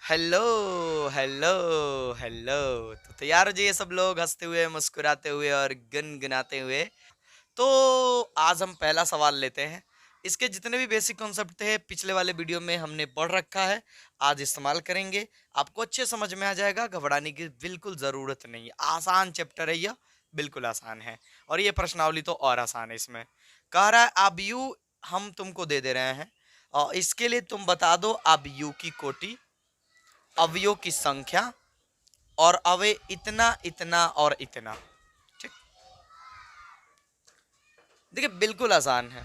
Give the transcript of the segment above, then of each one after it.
Hello hello hello. तो तैयार हो जाइए सब लोग, हंसते हुए मुस्कुराते हुए और गुनगुनाते हुए। तो आज हम पहला सवाल लेते हैं। इसके जितने भी बेसिक कॉन्सेप्ट थे पिछले वाले वीडियो में हमने पढ़ रखा है। आज इस्तेमाल करेंगे, आपको अच्छे समझ में आ जाएगा, घबराने की बिल्कुल ज़रूरत नहीं है। आसान चैप्टर है यह, बिल्कुल आसान है। और ये प्रश्नावली तो और आसान है। इसमें कह रहा है अब यू हम तुमको दे दे रहे हैं और इसके लिए तुम बता दो अब यू की कोटि, अवयव की संख्या और अवय इतना इतना और इतना। ठीक, देखिए बिल्कुल आसान है।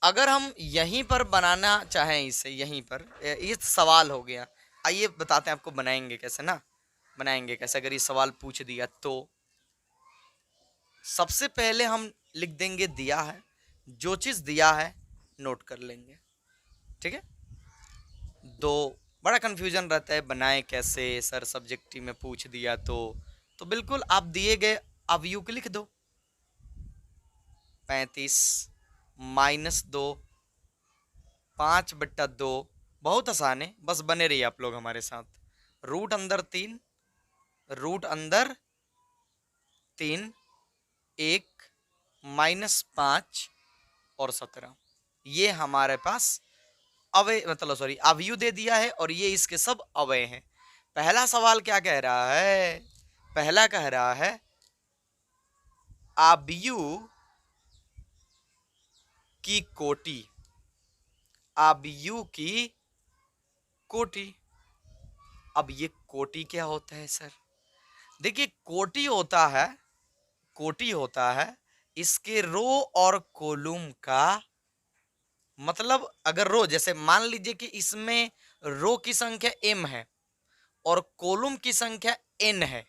अगर हम यहीं पर बनाना चाहें इसे, यहीं पर ये सवाल हो गया। आइए बताते हैं आपको बनाएंगे कैसे ना। बनाएंगे कैसे अगर ये सवाल पूछ दिया तो सबसे पहले हम लिख देंगे दिया है। जो चीज दिया है नोट कर लेंगे। ठीक है। दो, बड़ा कंफ्यूजन रहता है बनाए कैसे सर, सब्जेक्टिव में पूछ दिया तो बिल्कुल आप दिए गए अवयव लिख दो। 35 -2, 5/2। बहुत आसान है, बस बने रहिए आप लोग हमारे साथ। रूट अंदर 3, रूट अंदर 3, 1 -5 और 17। ये हमारे पास अवय मतलब सॉरी अवयव दे दिया है और ये इसके सब अवय हैं। पहला सवाल क्या कह रहा है? पहला कह रहा है अवयव की कोटि, अवयव की कोटि। अब ये कोटि क्या होता है सर? देखिए कोटि होता है, कोटि होता है इसके रो और कॉलम का मतलब। अगर रो जैसे मान लीजिए कि इसमें रो की संख्या m है और कॉलम की संख्या n है।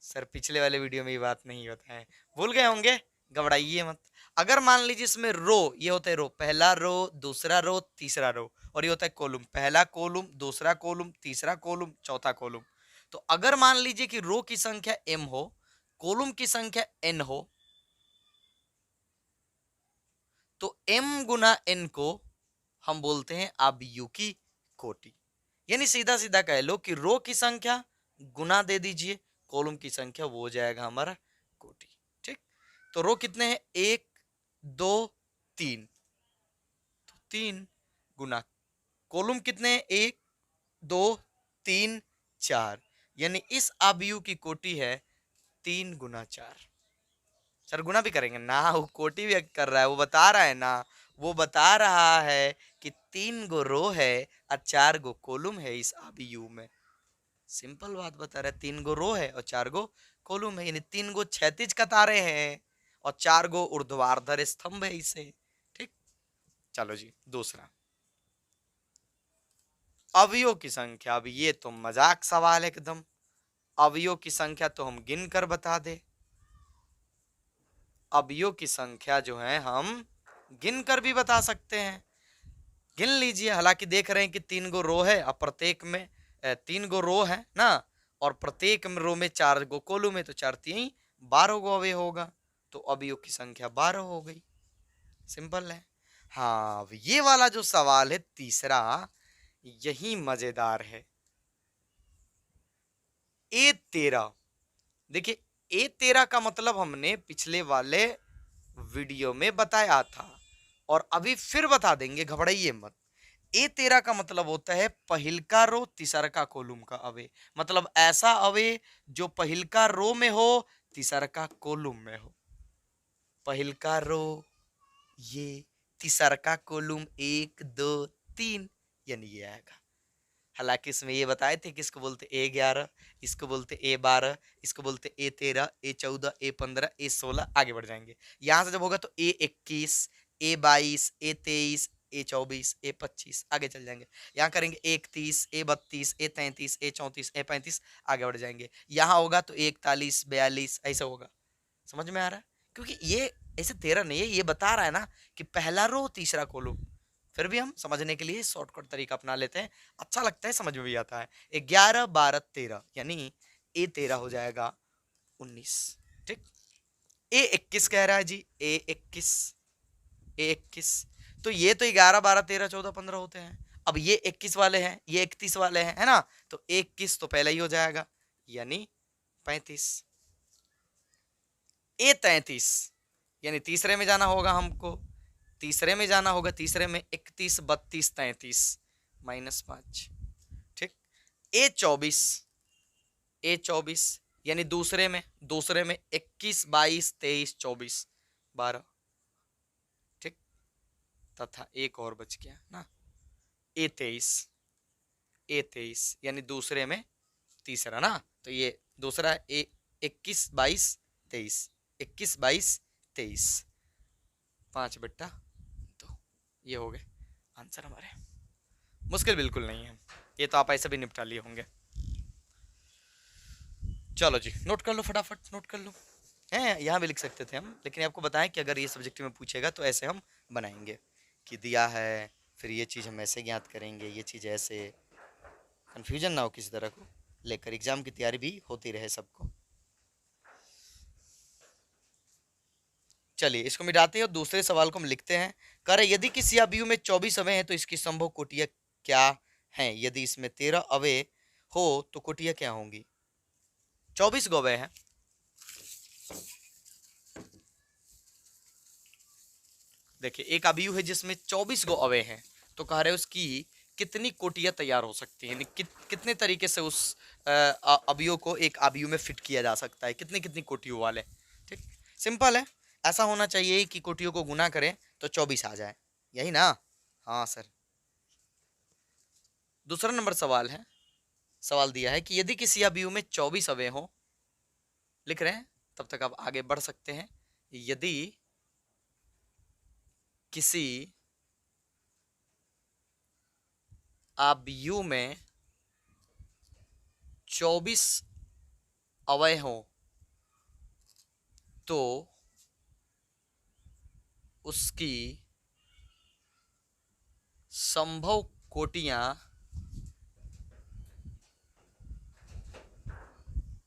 सर पिछले वाले वीडियो में ये बात नहीं होता है, भूल गए होंगे, घबराइए मत। अगर मान लीजिए इसमें रो, ये होता है रो, पहला रो, दूसरा रो, तीसरा रो, और ये होता है कॉलम, पहला कॉलम, दूसरा कॉलम, तीसरा कॉलम, चौथा कॉलम। तो अगर मान लीजिए कि रो की संख्या m हो, कॉलम की संख्या n हो, तो m गुना n को हम बोलते हैं अवयव की कोटि। यानी सीधा सीधा कह लो कि रो की संख्या गुना दे दीजिए कॉलम की संख्या, वो हो जाएगा हमारा कोटि। ठीक। तो रो कितने हैं? 1 2 3, तो 3 गुना कॉलम कितने हैं? 1 2 3 4, यानी इस अवयव की कोटि है 3 गुना 4। सर गुना भी करेंगे ना, वो कोटि भी कर रहा है, वो बता रहा है ना। वो बता रहा है कि 3 गो रो है और 4 गो कॉलम है इस अवयव में। सिंपल बात बता रहा है, 3 गो रो है और 4 गो कॉलम है, यानी 3 गो क्षैतिज कतारे हैं और 4 गो ऊर्ध्वाधर स्तंभ है इसे। ठीक। चलो जी दूसरा, अवयव की संख्या। अब ये तो मजाक सवाल है एकदम। अवयव की संख्या तो हम गिन कर बता दे। अवयव की संख्या जो है हम गिन कर भी बता सकते हैं। गिन लीजिए, हालांकि देख रहे हैं कि 3 गो रो है और प्रत्येक में 3 गो रो है ना, और प्रत्येक रो में 4 गो कॉलम है, तो 4 3 12 गो अवयव होगा, तो अवयव की संख्या 12 हो गई। सिंपल है। हाँ, अब ये वाला जो सवाल है तीसरा, यही मजेदार है। A13, देखिए A13 का मतलब हमने पिछले वाले वीडियो में बताया था और अभी फिर बता देंगे, घबराइए मत। A13 का मतलब होता है पहिलका रो तीसरका कॉलम का अवय, मतलब ऐसा अवय जो पहिलका रो में हो तीसरका कॉलम में हो। पहिलका रो ये, तीसरका कॉलम 1 2 3, यानी ये आएगा। हालांकि इसमें ये बताए थे कि इसको बोलते A11, इसको बोलते A12, इसको बोलते A13, A14, A15, A16, आगे बढ़ जाएंगे। यहां से जब होगा तो A21, A22, A23, A24, A25, आगे चल जाएंगे। यहाँ करेंगे 31, A32, A33, A34, A35, आगे बढ़ जाएंगे। यहाँ होगा तो 41, 42, ऐसा होगा। समझ में आ रहा है? क्योंकि ये ऐसे 13 नहीं है, ये बता रहा है ना कि पहला रो तीसरा कॉलम। फिर भी हम समझने के लिए शॉर्टकट तरीका अपना लेते हैं, अच्छा लगता है, समझ में भी आता है। 11 12 13, यानी A13 हो जाएगा 19। ठीक। A21 कह रहा है जी, A21, A21, तो ये तो 11 12 13 14 15 होते हैं। अब ये 21 वाले हैं, ये 31 वाले हैं, है ना, तो 21 तो पहले ही हो जाएगा, यानी 35। ए 33 यानी तीसरे में जाना होगा हमको, तीसरे में जाना होगा, तीसरे में 31 32 33 -5, ठीक। ए 24, ए 24 यानी दूसरे में 21 22 23 24 12, ठीक। तथा एक और बच गया ना, ए 23, ए 23 यानी दूसरे में तीसरा ना, तो ये दूसरा ए 21 22 23, 21 22 23, 5/2, ये हो गए आंसर हमारे। मुश्किल बिल्कुल नहीं है, ये तो आप ऐसे भी निपटा लिए होंगे। चलो जी, नोट कर लो फटाफट, नोट कर लो। हैं यहाँ भी लिख सकते थे हम, लेकिन आपको बताएं कि अगर ये सब्जेक्ट में पूछेगा तो ऐसे हम बनाएंगे कि दिया है, फिर ये चीज़ हम ऐसे ज्ञात करेंगे, ये चीज़ ऐसे, कन्फ्यूजन ना हो किसी तरह को लेकर, एग्जाम की तैयारी भी होती रहे सबको। चलिए इसको मिटाते हैं और दूसरे सवाल को हम लिखते हैं। कह रहे यदि किसी अवयव में 24 अवयव हैं तो इसकी संभव कोटियां क्या हैं? यदि इसमें 13 अवयव हो तो कोटियां क्या होंगी? 24 गो अवयव हैं। देखिए एक अवयव है जिसमें 24 गो अवयव हैं, तो कह रहे उसकी कितनी कोटियां तैयार हो सकती हैं, कितने तरीके से उस अवयव को एक अवयव में फिट किया जा सकता है, कितनी कितनी कोटियों वाले। ठीक, सिंपल है, ऐसा होना चाहिए कि कोटियों को गुना करें तो 24 आ जाए, यही ना? हाँ सर। दूसरा नंबर सवाल है, सवाल दिया है कि यदि किसी अवयव में 24 अवयव हो, लिख रहे हैं तब तक आप आगे बढ़ सकते हैं। यदि किसी अवयव में 24 अवयव हो तो उसकी संभव कोटियां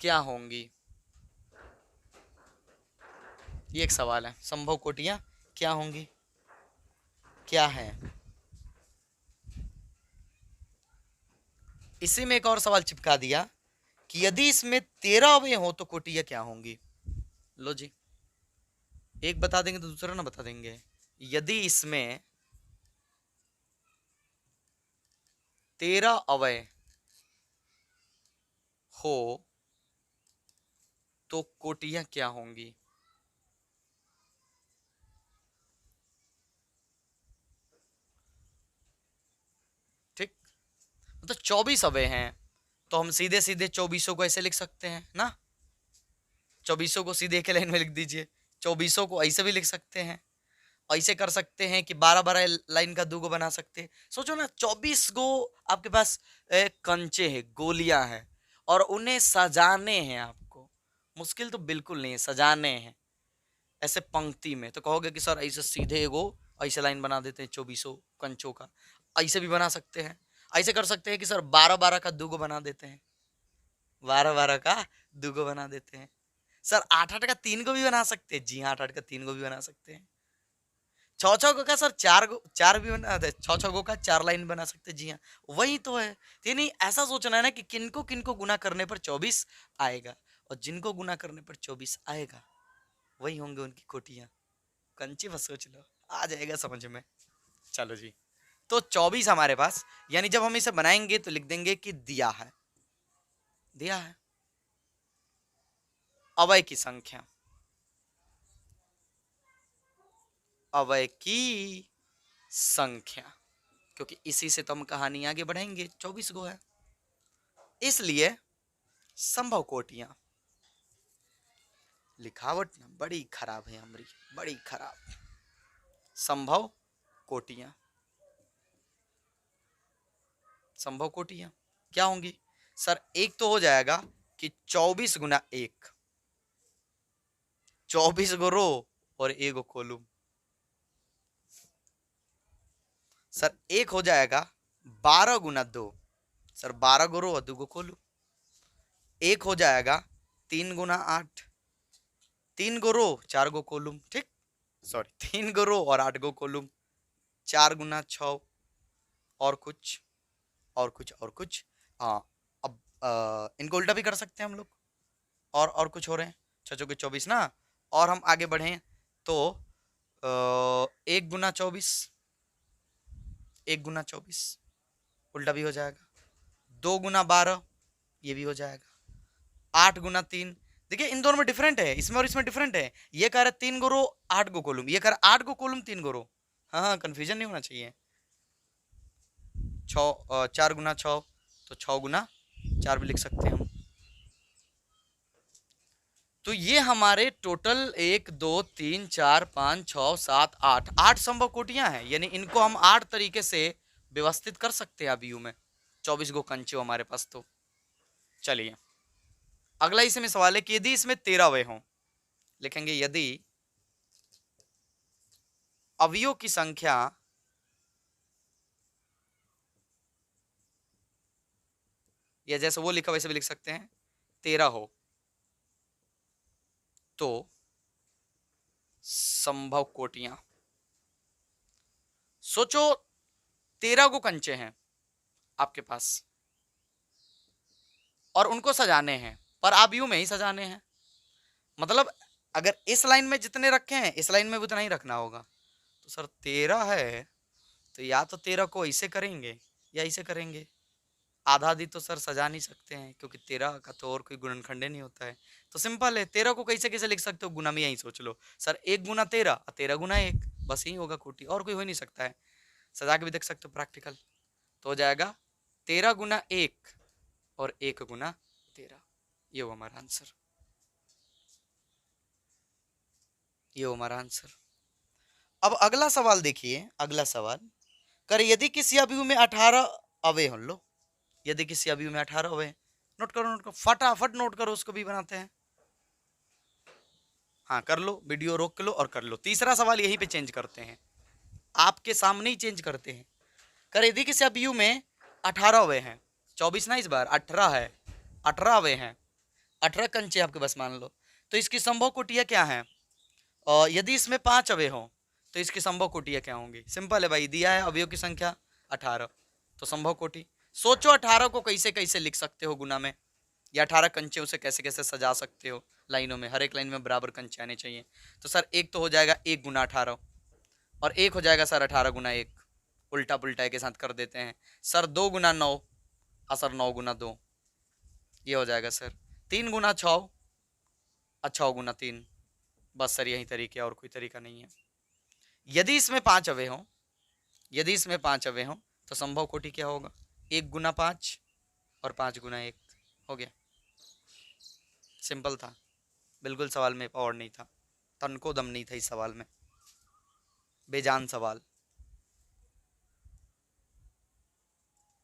क्या होंगी? ये एक सवाल है, संभव कोटियां क्या होंगी, क्या है? इसी में एक और सवाल चिपका दिया कि यदि इसमें 13 अवयव हो तो कोटियां क्या होंगी। लो जी, एक बता देंगे तो दूसरा ना बता देंगे। यदि इसमें 13 अवयव हो तो कोटियां क्या होंगी? ठीक, तो 24 अवयव हैं तो हम सीधे सीधे 24 को ऐसे लिख सकते हैं ना, 24 को सीधे एक लाइन में लिख दीजिए, 24 को ऐसे भी लिख सकते हैं, ऐसे कर सकते हैं कि 12-12 लाइन का 2 गो बना सकते हैं। सोचो ना, 24 गो आपके पास कंचे हैं, गोलियां हैं, और उन्हें सजाने हैं आपको। मुश्किल तो बिल्कुल नहीं है, सजाने हैं ऐसे पंक्ति में। तो कहोगे कि सर ऐसे सीधे एगो ऐसे लाइन बना देते हैं 24 कंचों का, ऐसे भी बना सकते हैं। ऐसे कर सकते हैं कि सर 12-12 का 2 गो बना देते हैं, 12-12 का 2 गो बना देते हैं। सर 8-8 का 3 गो भी बना सकते हैं। जी हाँ, 8-8 का 3 गो भी बना सकते हैं। 6-6 गो का सर 4 भी बना दे, 6-6 गो का 4 लाइन बना सकते हैं। जी हाँ, वही तो है। तो नहीं ऐसा सोचना है ना कि किनको किनको गुना करने पर 24 आएगा, और जिनको गुना करने पर 24 आएगा वही होंगे उनकी कोटियां। कंची बस सोच लो, आ जाएगा समझ में। चलो जी, तो 24 हमारे पास, यानी जब हम इसे बनाएंगे तो लिख देंगे कि दिया है, दिया है। अवयव की संख्या, अवयव की संख्या, क्योंकि इसी से तो हम कहानी आगे बढ़ाएंगे, 24 गो है, इसलिए संभव कोटियां। लिखावट ना बड़ी खराब है हमारी, बड़ी खराब। संभव कोटियां, संभव कोटियां क्या होंगी? सर एक तो हो जाएगा कि 24 गुना 1, 24 गो रो और 1 गो कॉलम। सर एक हो जाएगा 12 गुना 2, सर 12 गो रो और 2 गो कॉलम। एक हो जाएगा 3 गुना 8, 3 गो रो 4 गो कॉलम। ठीक, सॉरी 3 गो रो और 8 गो कॉलम, 4 गुना 6, और कुछ और कुछ और कुछ। हाँ, अब इनको उल्टा भी कर सकते हैं हम लोग। और कुछ हो रहे हैं, 6 चौके 24 ना। और हम आगे बढ़े तो 1 गुना 24, 1 गुना 24 उल्टा भी हो जाएगा। 2 गुना 12 ये भी हो जाएगा। 8 गुना 3, देखिए इन दोनों में डिफरेंट है, इसमें और इसमें डिफरेंट है। ये कह रहा है 3 गो रो 8 गो कॉलम, ये कह रहा है 8 गो कॉलम 3 गो रो। हाँ हाँ, कंफ्यूजन नहीं होना चाहिए। 4 गुना 6 तो 6 गुना 4 भी लिख सकते हैं हम। तो ये हमारे टोटल 1 2 3 4 5 6 7 8 8 संभव कोटियां हैं, यानी इनको हम 8 तरीके से व्यवस्थित कर सकते हैं अबीयू में। 24 गो कंचे हमारे पास। तो चलिए अगला इसमें सवाल है कि यदि इसमें 13 अवयव हों, लिखेंगे यदि अवयवों की संख्या या जैसे वो लिखा वैसे भी लिख सकते हैं 13 हो तो संभव कोटियां। सोचो 13 गो कंचे हैं आपके पास और उनको सजाने हैं, पर आबयू में ही सजाने हैं। मतलब अगर इस लाइन में जितने रखे हैं इस लाइन में भी उतना ही रखना होगा। तो सर 13 है तो या तो 13 को ऐसे करेंगे या ऐसे करेंगे। आधा आधी तो सर सजा नहीं सकते हैं क्योंकि 13 का तो और कोई गुणनखंड नहीं होता है। तो सिंपल है, 13 को कैसे कैसे लिख सकते हो, गुना में यही सोच लो सर, 1 गुना 13 और 13 गुना 1, बस यही होगा कोटि, और कोई हो ही नहीं सकता है। सजा के भी देख सकते हो प्रैक्टिकल। तो हो जाएगा 13 गुना 1 और 1 गुना 13। ये वो हमारा आंसर, ये वो हमारा आंसर। अब अगला सवाल देखिए, अगला सवाल कर यदि किसी अवयव में 18 अवयव हों, लो यदि किसी अवयव में 18 अवयव, नोट करो नोट करो फटाफट नोट करो, उसको भी बनाते हैं। हाँ कर लो, वीडियो रोक लो और कर लो। तीसरा सवाल यहीं पे चेंज करते हैं, आपके सामने ही चेंज करते हैं। कर यदि किसी अवयव में 18 अवयव हैं, 24 ना इस बार 18 है, 18 अवयव हैं, 18 कंचे आपके बस मान लो, तो इसकी संभव कोटियां क्या है। और यदि इसमें 5 अवयव हों तो इसकी संभव कोटियां क्या होंगी। सिंपल है भाई, दिया है अवयव की संख्या 18 तो संभव कोटि। सोचो 18 को कैसे कैसे लिख सकते हो गुना में, या 18 कंचे उसे कैसे कैसे सजा सकते हो लाइनों में, हर एक लाइन में बराबर कंचे आने चाहिए। तो सर एक तो हो जाएगा 1 गुना 18 और एक हो जाएगा सर 18 गुना 1, उल्टा पुल्टा के साथ कर देते हैं सर। 2 गुना 9 और सर 9 गुना 2 ये हो जाएगा सर। 3 गुना 6 और 6 गुना 3, बस सर यही तरीके, और कोई तरीका नहीं है। यदि इसमें 5 अवयव हों, यदि इसमें 5 अवयव हों तो संभव कोटि क्या होगा, 1 गुना 5 और 5 गुना 1 हो गया। सिंपल था बिल्कुल, सवाल में पावर नहीं था, तनको दम नहीं था इस सवाल में, बेजान सवाल।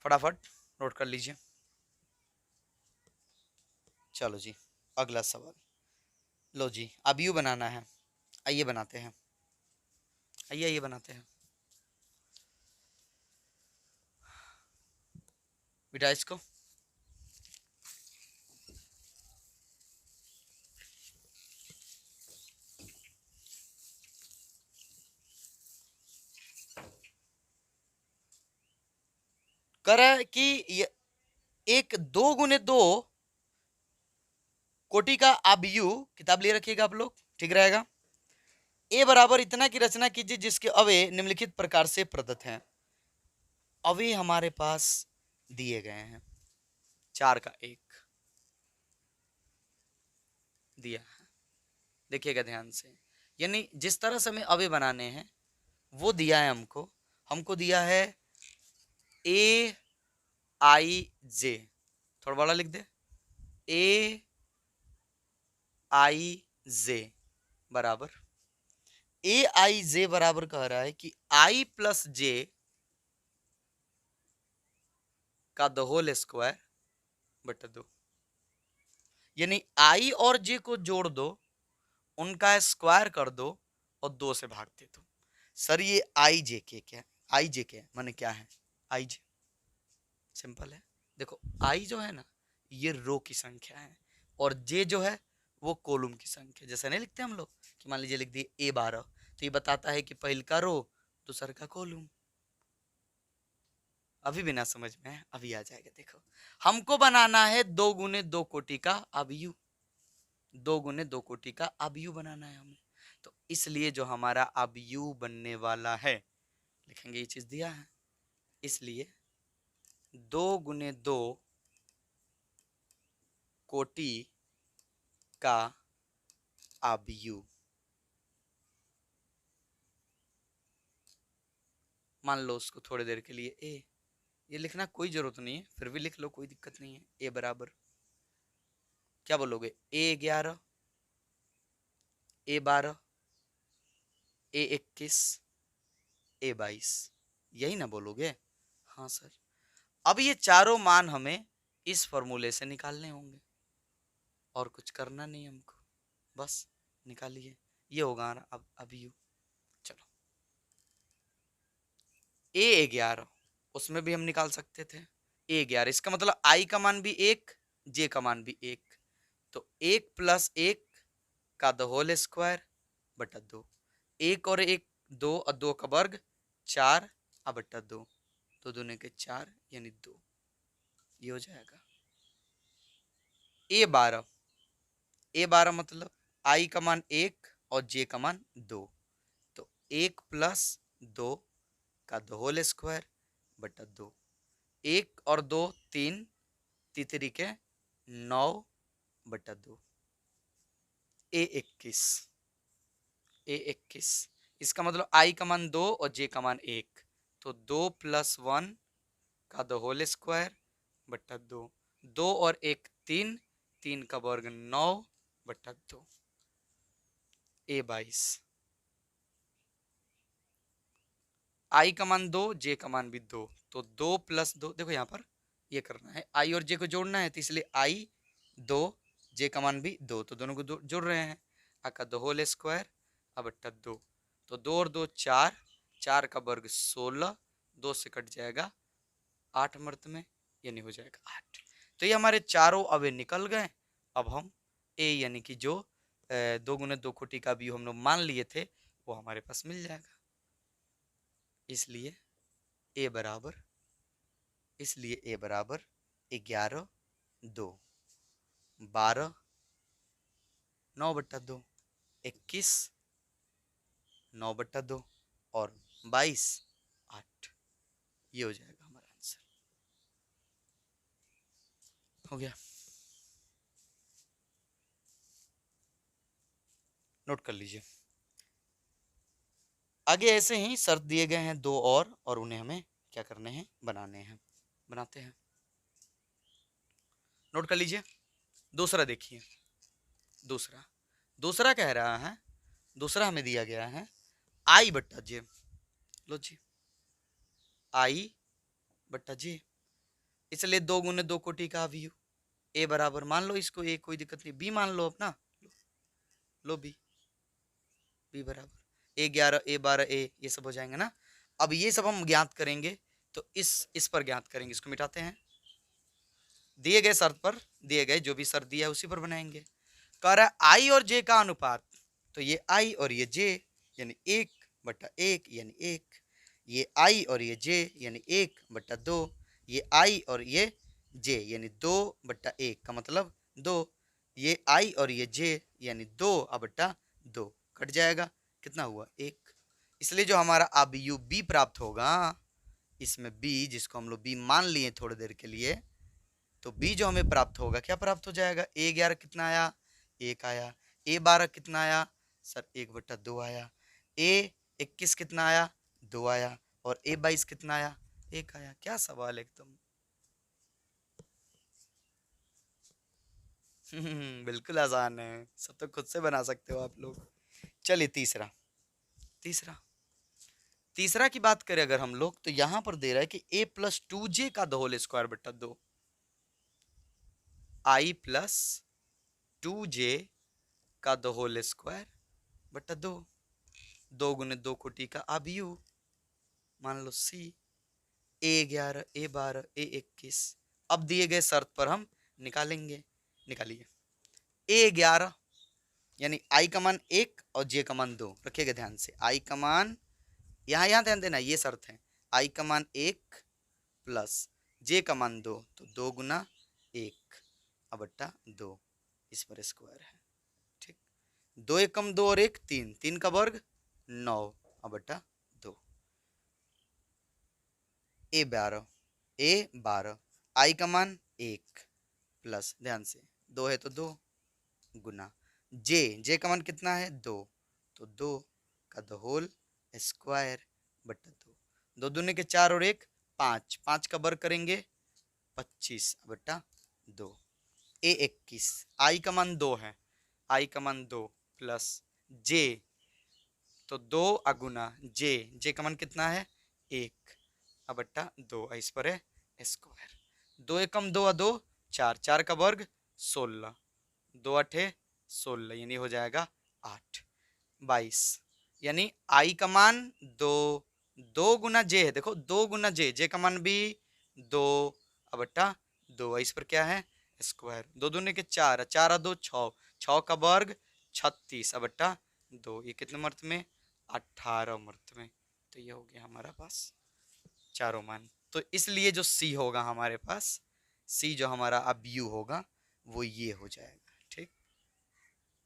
फटाफट नोट कर लीजिए। चलो जी अगला सवाल, लो जी अब यू बनाना है, आइए बनाते हैं, आइए आइए बनाते हैं बेटा इसको। करे कि ये एक 2 गुने 2 कोटि का अबयू, किताब लिए रखिएगा आप लोग, ठीक रहेगा। ए बराबर इतना की रचना कीजिए जिसके अवयव निम्नलिखित प्रकार से प्रदत्त हैं। अवयव हमारे पास दिए गए हैं, 4 का 1 दिया है, देखिएगा ध्यान से। यानी जिस तरह से हमें अवयव बनाने हैं वो दिया है हमको, हमको दिया है ए आई जे, थोड़ा बड़ा लिख दे, ए आई जे बराबर, ए आई जे बराबर कह रहा है कि आई प्लस जे का द होल स्क्वायर बटा 2, यानी आई और जे को जोड़ दो, उनका स्क्वायर कर दो और 2 से भाग दे दो। सर ये आई जे के क्या है, आई जे के माने क्या है, आई जे सिंपल है। देखो आई जो है ना ये रो की संख्या है और जे जो है वो कॉलम की संख्या। जैसे नहीं लिखते हम लोग कि मान लीजिए लिख दिए A12 तो ये बताता है कि पहल का रो दूसर का कॉलम। अभी बिना समझ में है, अभी आ जाएगा। देखो, हमको बनाना है 2 गुने 2 कोटि का अवयु, 2 गुने 2 कोटि का अवयु बनाना है हमें। तो इसलिए जो हमारा अवयु बनने वाला है, लिखेंगे, ये चीज दिया है, इसलिए 2 गुने 2 कोटि का अवयु, मान लो उसको थोड़ी देर के लिए ए, ये लिखना कोई जरूरत नहीं है, फिर भी लिख लो, कोई दिक्कत नहीं है। ए बराबर क्या बोलोगे, A11, A12, A21, A22, यही ना बोलोगे? हाँ सर। अब ये चारों मान हमें इस फॉर्मूले से निकालने होंगे, और कुछ करना नहीं हमको, बस निकालिए, ये होगा अब अवयु। चलो, A11 उसमें भी हम निकाल सकते थे, A11, इसका मतलब I का मान भी 1, J का मान भी 1, तो 1 + 1 का द होल स्क्वायर बटा 2, 1 और 1 2 और 2 का वर्ग 4 बटा 2, तो 2 दूने के 4 यानी 2, ये हो जाएगा। A12 मतलब I का मान 1 और J का मान 2, तो 1 + 2 का द होल स्क्वायर बटा 2, 1 और 2 3, तीतरी के 9 बटा 2, A21, इसका मतलब I का मान 2 और J का मान 1, तो 2 + 1 का द होल स्क्वायर बटा 2, 2 और 1 3, 3 का वर्ग 9 बटा 2, A22, I का मान 2, J का मान भी 2, तो 2 + 2, देखो यहाँ पर ये करना है, I और J को जोड़ना है, तो इसलिए I 2, J का मान भी 2, तो दोनों को जोड़ रहे हैं, का द होल स्क्वायर बटा 2, तो 2 और 2 4, 4 का वर्ग 16, 2 से कट जाएगा 8 मर्द में, यानी हो जाएगा 8। तो ये हमारे चारों अवे निकल गए। अब हम ए यानी कि जो 2 गुने 2 कोटि का भी हम लोग मान लिए थे, वो हमारे पास मिल जाएगा। इसलिए ए बराबर 11 2, 12 9 बटा 2, 21 9 बटा 2 और 22 8, ये हो जाएगा हमारा आंसर। हो गया, नोट कर लीजिए। आगे ऐसे ही शर्त दिए गए हैं 2 और उन्हें हमें क्या करने हैं, बनाने हैं, बनाते हैं। नोट कर लीजिए। दूसरा देखिए, दूसरा कह रहा है, दूसरा हमें दिया गया है I बट्टा J, लो जी, I बट्टा J, इसलिए 2 गुने 2 कोटि का अवयु, A बराबर मान लो इसको A, कोई दिक्कत नहीं, B मान लो अपना, लो B बराबर A11 A12 A, ये सब हो जाएंगे ना। अब ये सब हम ज्ञात करेंगे, तो इस पर ज्ञात करेंगे, इसको मिटाते हैं, दिए गए शर्त पर, दिए गए जो भी शर्त दिया है उसी पर बनाएंगे। कह रहा है I और J का अनुपात, तो ये I और ये J यानी 1 बटा 1 यानी 1, ये I और ये J यानी 1 बटा 2, ये I और ये J यानी 2 बटा 1 का मतलब 2, ये I और ये J यानी 2 बटा 2, कट जाएगा, कितना हुआ 1। इसलिए जो हमारा अवयु B प्राप्त होगा, इसमें B जिसको हम लोग B मान लिए थोड़ी देर के लिए, तो B जो हमें प्राप्त होगा, क्या प्राप्त हो जाएगा, A11 कितना आया, 1 आया, A12 कितना आया सर, 1 बटा 2 आया, A21 कितना आया, 2 आया, और A22 कितना आया, 1 आया। क्या सवाल एकदम बिल्कुल आसान है, सब तो खुद से बना सकते हो आप लोग। चलिए तीसरा की बात करें अगर हम लोग, तो यहां पर दे रहा है कि A + 2J का द होल स्क्वायर बटा 2, I + 2J का द होल स्क्वायर बटा 2, 2 गुने 2 कोटि का अवयु, मान लो C, A11 A12 A21। अब दिए गए शर्त पर हम निकालेंगे, निकालिए। A11 यानी I का मान 1 और J का मान 2, रखिएगा ध्यान से, I का मान यहाँ ध्यान देना, ये शर्त है, I का मान 1 प्लस जे का मान 2 तो 2 गुना 1 बट्टा 2 इस पर स्क्वायर है। ठीक, 2 एकम 2 और 1 3, 3 का वर्ग 9 बट्टा 2। ए12 आई का मान 1 प्लस ध्यान से 2 है तो 2 गुना जे का मान कितना है 2 तो 2 का द होल स्क्वायर बट्टा 2। 2 दूनी के 4 और 1 5, 5 का वर्ग करेंगे 25 बट्टा 2। ए21 आई का मान 2 है, आई का मान 2 प्लस जे तो 2 अगुना जे का मान कितना है 1 बट्टा 2 इस पर है स्क्वायर। 2 एकम 2 2 4, 4 का वर्ग 16, 2 8 16 यानी हो जाएगा 8 22 यानी आई का मान 2 2 गुना जे है, देखो 2 गुना जे का मान भी 2 बट्टा 2 इस पर क्या है स्क्वायर। 2 दूनी के 4, 4 2 6, 6 का वर्ग 36 बट्टा 2 ये कितने मर्त में 18 मर्त में। तो ये हो गया हमारा पास चारों मान। तो इसलिए जो सी होगा हमारे पास, सी जो हमारा अब यू होगा वो ये हो जाएगा। ठीक,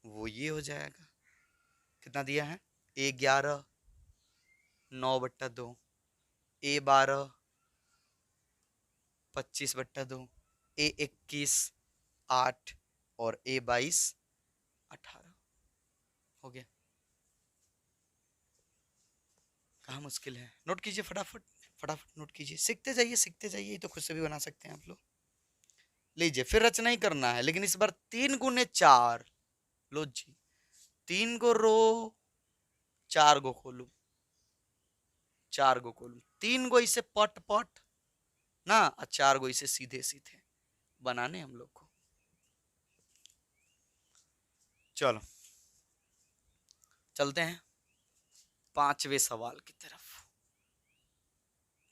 वो ये हो जाएगा। कितना दिया है A11 9 बट्टा 2, A12 25 बट्टा 2, A21 8 और A22 18 हो गया। कहाँ मुश्किल है, नोट कीजिए फटाफट फटाफट नोट कीजिए, सीखते जाइए तो खुद से भी बना सकते हैं आप लोग। लीजिए फिर रचना ही करना है, लेकिन इस बार 3 गुने 4। लो जी 3 को रो 4 गो खोलू, 4 गो खोलू, 3 गो इसे पट पट ना 4 गो इसे सीधे सीधे बनाने हम लोग को। चलो चलते हैं 5वें सवाल की तरफ।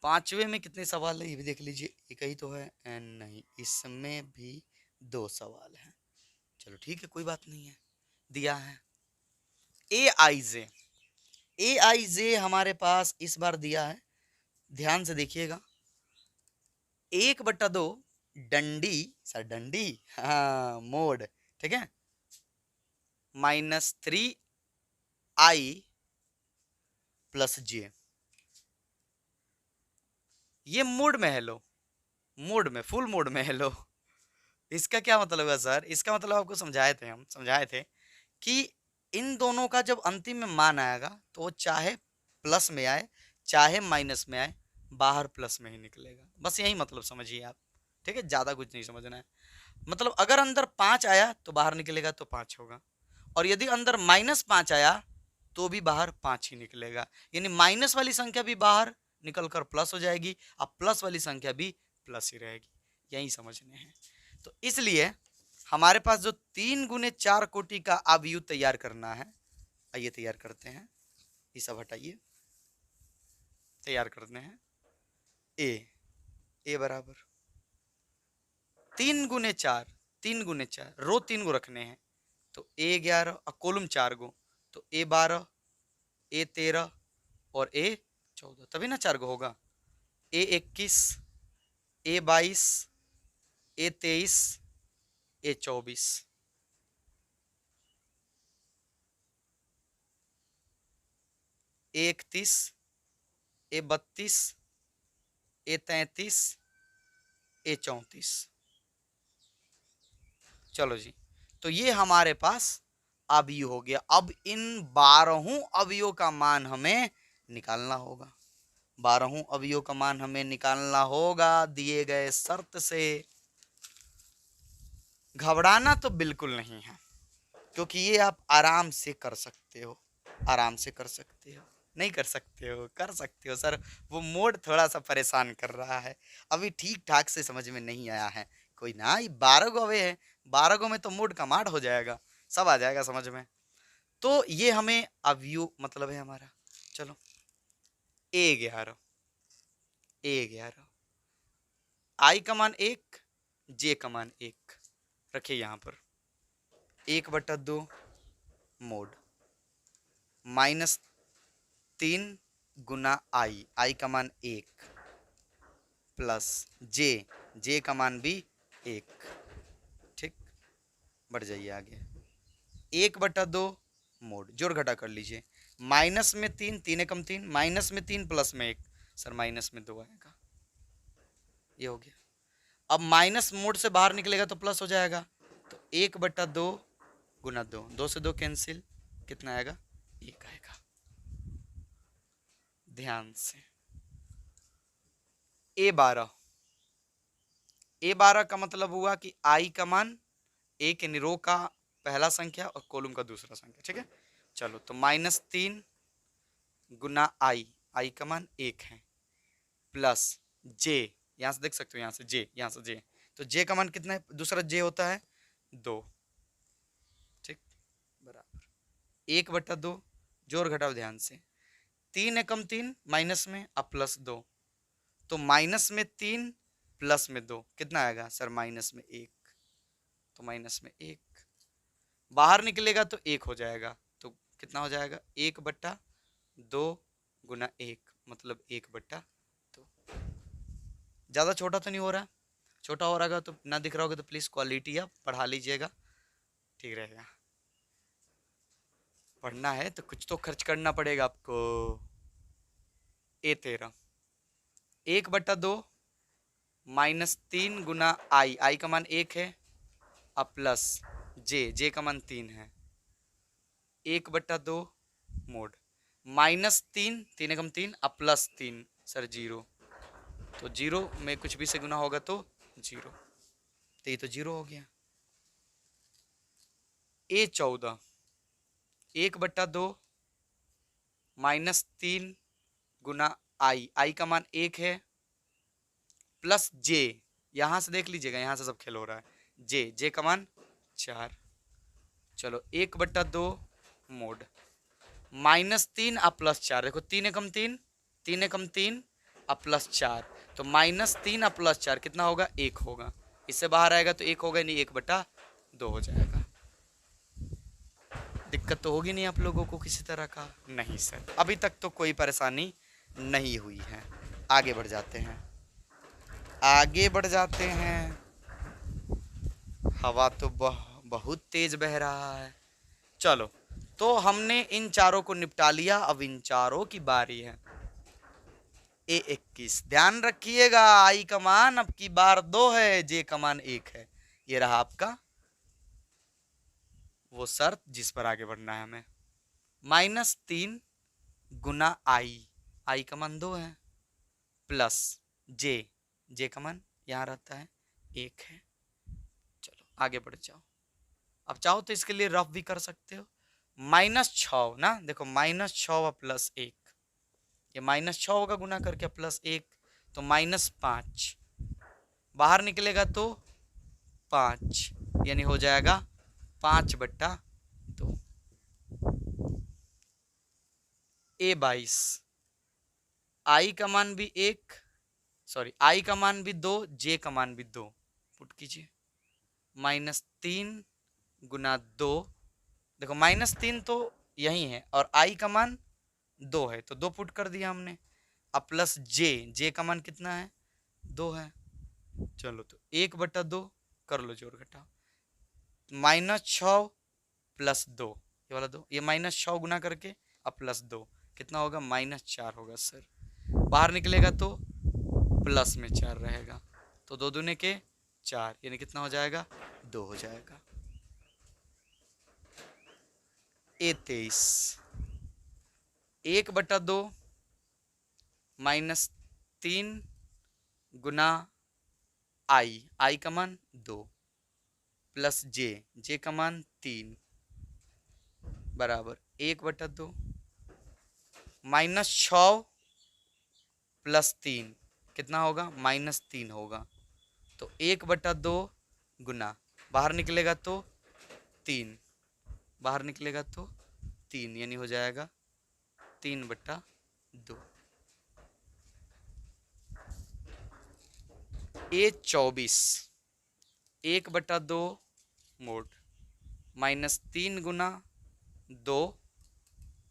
5वें में कितने सवाल है ये भी देख लीजिए, एक ही तो है नहीं, इसमें भी 2 सवाल हैं। चलो ठीक है कोई बात नहीं है, दिया है ए आई जे हमारे पास इस बार दिया है, ध्यान से देखिएगा 1/2 डंडी सर डंडी हाँ मोड ठीक है -3i प्लस जे, ये मोड में है लो, मोड में फुल मोड में है लो। इसका क्या मतलब है सर, इसका मतलब आपको समझाए थे कि इन दोनों का जब अंतिम में मान आएगा तो वो चाहे प्लस में आए चाहे माइनस में आए बाहर प्लस में ही निकलेगा, बस यही मतलब समझिए आप। ठीक है, ज्यादा कुछ नहीं समझना है। मतलब अगर अंदर 5 आया तो बाहर निकलेगा तो 5 होगा, और यदि अंदर -5 आया तो भी बाहर 5 ही निकलेगा, यानी माइनस वाली संख्या भी बाहर निकलकर प्लस हो जाएगी, अब प्लस वाली संख्या भी प्लस ही रहेगी, यही समझने हैं। तो इसलिए हमारे पास जो 3 गुने 4 कोटि का अवयव तैयार करना है, आइए तैयार करते हैं, ये सब हटाइए, तैयार करते हैं। ए बराबर 3 गुने 4, 3 गुने 4 रो 3 गो रखने हैं तो A11 और कॉलम 4 गो तो A12 A13 और A14, तभी ना 4 गो होगा। A21 A22 A23 A24, A31 A32 A33 A34। चलो जी, तो ये हमारे पास अवयव हो गया। अब इन 12 अवयवों का मान हमें निकालना होगा, 12 अवयवों का मान हमें निकालना होगा दिए गए शर्त से। घबराना तो बिल्कुल नहीं है, क्योंकि ये आप आराम से कर सकते हो, आराम से कर सकते हो, नहीं कर सकते हो कर सकते हो सर, वो मोड थोड़ा सा परेशान कर रहा है, अभी ठीक ठाक से समझ में नहीं आया है। कोई ना, 12 गो अवे है, 12 गो में तो मोड कमांड हो जाएगा, सब आ जाएगा समझ में। तो ये हमें अवयव मतलब है हमारा। चलो A11 आई का मान 1 जे का मान 1 रखिए यहाँ पर, 1/2 मोड -3 गुना आई का मान 1 प्लस जे, जे का मान भी 1। ठीक, बढ़ जाइए आगे। 1/2 मोड, जोड़ घटा कर लीजिए। माइनस में 3, 3 एकम 3, माइनस में 3 प्लस में 1, सर माइनस में 2 आएगा। ये हो गया। अब माइनस मोड से बाहर निकलेगा तो प्लस हो जाएगा, तो 1/2 गुना 2, 2 से 2 कैंसिल, कितना आएगा? 1 आएगा। ध्यान से। A12 का मतलब हुआ कि आई का मान 1 यानी रो का पहला संख्या और कॉलम का दूसरा संख्या। ठीक है, चलो तो -3 गुना आई का मान 1 है, प्लस जे, यहां से देख सकते हो, यहां से जे, यहां से जे, तो जे का मान कितना है? दूसरा जे होता है 2। ठीक, बराबर 1/2, जोड़ घटाओ ध्यान से। 3 एकम 3 माइनस में, अब प्लस 2, तो माइनस में 3 प्लस में 2 कितना आएगा? सर माइनस में 1, तो माइनस में 1 बाहर निकलेगा तो 1 हो जाएगा, तो कितना हो जाएगा? 1/2 गुना 1 मतलब 1/2। ज़्यादा छोटा तो नहीं हो रहा? छोटा हो रहा तो ना दिख रहा होगा तो प्लीज़ क्वालिटी आप बढ़ा लीजिएगा, ठीक रहेगा। पढ़ना है तो कुछ तो खर्च करना पड़ेगा आपको। A13 1/2 -3 गुना आई का मान 1 है, अब प्लस जे का मान 3 है, 1/2 मोड -3, 3 एकम 3, अब प्लस 3, सर 0, तो 0 में कुछ भी से गुना होगा तो 0, तो ये तो 0 हो गया। A14 1/2 -3 गुना आई का मान 1 है, प्लस जे, यहां से देख लीजिएगा, यहां से सब खेल हो रहा है। जे का मान 4, चलो 1/2 मोड -3 अब प्लस 4, देखो 3 एकम 3, 3 एकम 3 अब प्लस 4, तो -3 अब प्लस 4 कितना होगा? 1 होगा। इससे बाहर आएगा तो 1 होगा, नहीं 1/2 हो जाएगा। दिक्कत तो होगी नहीं आप लोगों को किसी तरह का? नहीं सर, अभी तक तो कोई परेशानी नहीं हुई है। आगे बढ़ जाते हैं, आगे बढ़ जाते हैं। हवा तो बहुत तेज बह रहा है। चलो, तो हमने इन चारों को निपटा लिया, अब इन चारों की बारी है। A21 ध्यान रखिएगा, आई का मान अब की बार 2 है, जे का मान 1 है। ये रहा आपका वो शर्त जिस पर आगे बढ़ना है हमें। -3 गुना आई का मान 2 है, प्लस जे का मान यहाँ रहता है 1 है। चलो आगे बढ़ जाओ। अब चाहो तो इसके लिए रफ भी कर सकते हो। -6 ना, देखो -6 प्लस 1, ये -6 होगा गुना करके प्लस 1, तो -5 बाहर निकलेगा तो 5, यानी हो जाएगा 5/2। A22 आई का मान भी 1, सॉरी आई का मान भी 2, जे का मान भी 2, पुट कीजिए। -3 गुना 2, देखो -3 तो यही है और आई का मान 2 है, तो 2 पुट कर दिया हमने। अब प्लस जे का मान कितना है? 2 है। चलो तो 1/2 कर लो, जोड़ घटाओ। -6 प्लस 2, ये वाला 2, ये -6 गुना करके अब प्लस 2 कितना होगा? -4 होगा सर। बाहर निकलेगा तो प्लस में 4 रहेगा, तो 2 दूने के 4, यानी कितना हो जाएगा? 2 हो जाएगा। A23 1/2 -3 गुना आई का मान 2, प्लस जे का मान 3 बराबर 1/2 -6 प्लस 3 कितना होगा? -3 होगा, तो 1/2 गुना, बाहर निकलेगा तो 3, बाहर निकलेगा तो 3, यानी हो जाएगा 3/2। A24 1/2 मोड -3 गुना 2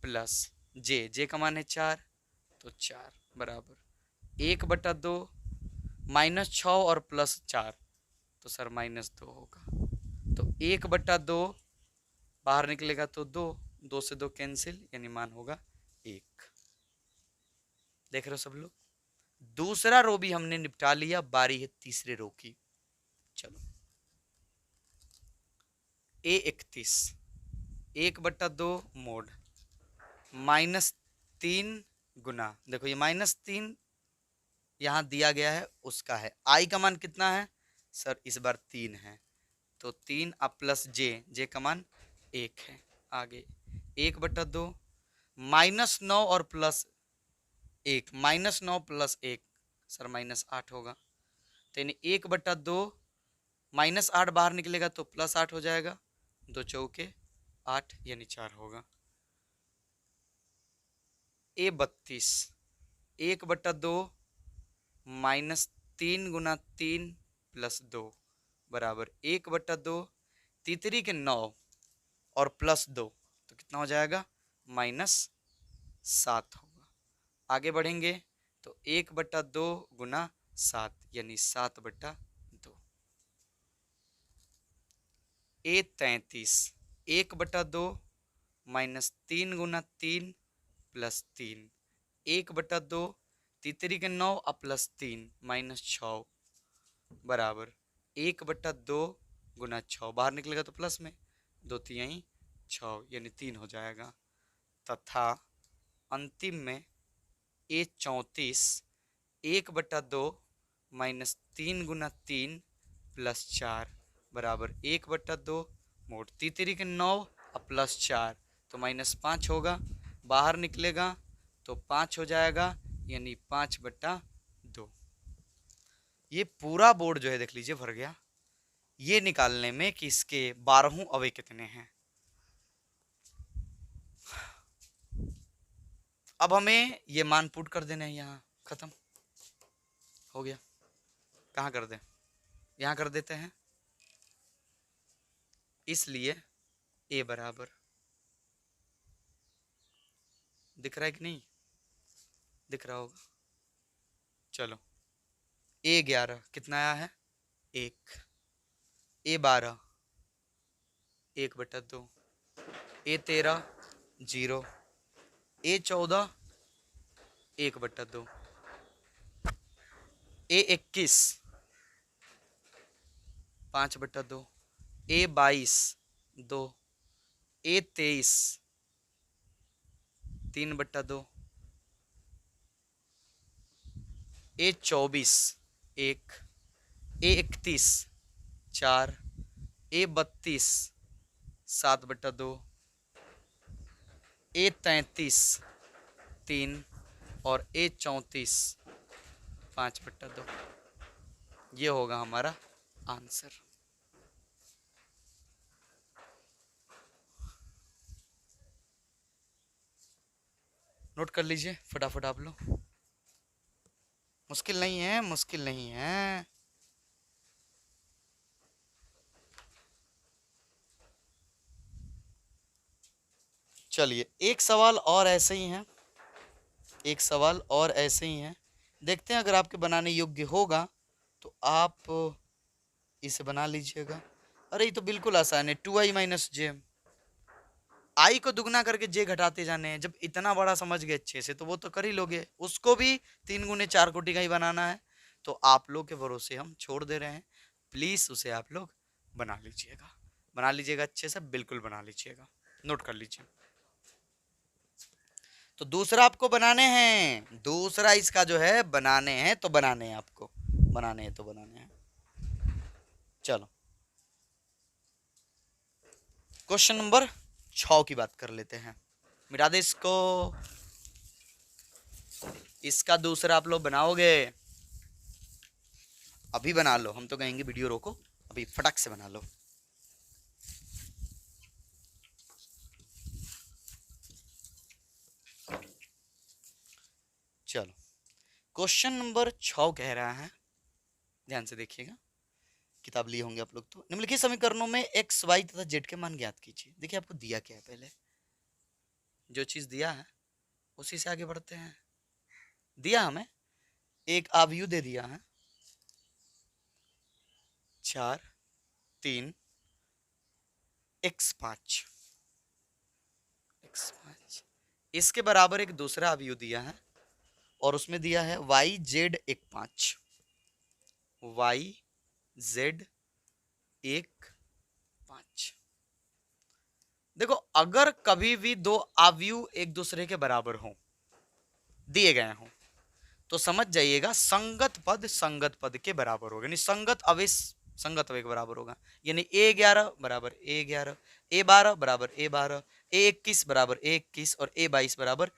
प्लस जे का मान है 4, तो 4 बराबर 1/2 -6 और +4, तो सर -2 होगा। तो 1/2 बाहर निकलेगा तो 2, 2 से 2 कैंसिल, यानी मान होगा 1। देख रहे हो सब लोग, दूसरा रो भी हमने निपटा लिया, बारी है तीसरे रो की। चलो A31 1/2 मोड -3 गुना, देखो ये -3 यहां दिया गया है, उसका है। आई का मान कितना है सर, इस बार 3 है, तो 3 अब प्लस जे का मान 1 है। आगे 1/2 -9 और +1, -9 +1 सर -8 होगा। तो यानी 1/2 -8 बाहर निकलेगा तो +8 हो जाएगा, 2 चौके 8 यानी 4 होगा। A32 1/2 -3 गुना 3 +2 बराबर 1/2 तीतरी के 9 और +2, तो कितना हो जाएगा -7 होगा। आगे बढ़ेंगे तो 1/2 गुना 7 यानी 7/2। A33 1/2 -3 गुना 3 +3 1/2 तीतरी के 9 और +3 -6 बराबर 1/2 गुना 6, बाहर निकलेगा तो प्लस में, 2 तिहाई 6 यानी 3 हो जाएगा। तथा अंतिम में A34 1/2 -3 गुना 3 +4 बराबर 1/2 मोड तीतरी के 9 और +4, तो -5 होगा, बाहर निकलेगा तो 5 हो जाएगा, यानी 5/2। ये पूरा बोर्ड जो है देख लीजिए भर गया, ये निकालने में कि इसके 12 अवयव कितने हैं। अब हमें ये मान पुट कर देना है, यहाँ खत्म हो गया। कहाँ कर दें, यहाँ कर देते हैं, इसलिए A बराबर, दिख रहा है कि नहीं, दिख रहा होगा। चलो A11 कितना आया है 1, A12 1/2, A13 0, A14 1/2, A21 5/2, A22 2, A23 3/2, A24 1, A31 4, A32 7/2, A33 3 और A34 5/2। ये होगा हमारा आंसर। नोट कर लीजिए फटाफट आप लोग, मुश्किल नहीं है, मुश्किल नहीं है। चलिए एक सवाल और ऐसे ही है, एक सवाल और ऐसे ही है, देखते हैं अगर आपके बनाने योग्य होगा तो आप इसे बना लीजिएगा। अरे ये तो बिल्कुल आसान है, 2i - j, आई को दुगना करके जे घटाते जाने हैं। जब इतना बड़ा समझ गए अच्छे से तो वो तो कर ही लोगे, उसको भी 3 गुने 4 कोटि का ही बनाना है, तो आप लोग के भरोसे हम छोड़ दे रहे हैं। प्लीज उसे आप लोग बना लीजिएगा, बना लीजिएगा अच्छे से, बिल्कुल बना लीजिएगा, नोट कर लीजिए। तो दूसरा आपको बनाने हैं, दूसरा इसका जो है बनाने हैं, तो बनाने हैं आपको, बनाने हैं तो बनाने हैं। चलो क्वेश्चन नंबर 6 की बात कर लेते हैं, मिटा दे इसको। इसका दूसरा आप लोग बनाओगे, अभी बना लो, हम तो कहेंगे वीडियो रोको, अभी फटाक से बना लो। चलो क्वेश्चन नंबर 6 कह रहा है, ध्यान से देखिएगा, किताब लिए होंगे आप लोग तो। निम्नलिखित समीकरणों में x, y तथा z के मान ज्ञात कीजिए। देखिए आपको दिया क्या है, पहले जो चीज दिया है उसी से आगे बढ़ते हैं। दिया हमें एक आव्यूह दे दिया है, 4 3 x5 x5 इसके बराबर एक दूसरा अवयव दिया है और उसमें दिया है YZ 15 YZ 15। देखो अगर कभी भी दो अवयव एक दूसरे के बराबर हों, दिए गए हों, तो समझ जाइएगा संगत पद के बराबर होगा, यानी संगत अवेश संगत अवयव के बराबर होगा। यानी A11 बराबर A11, A12 बराबर A12, A21 बराबर A21 और A22 बराबर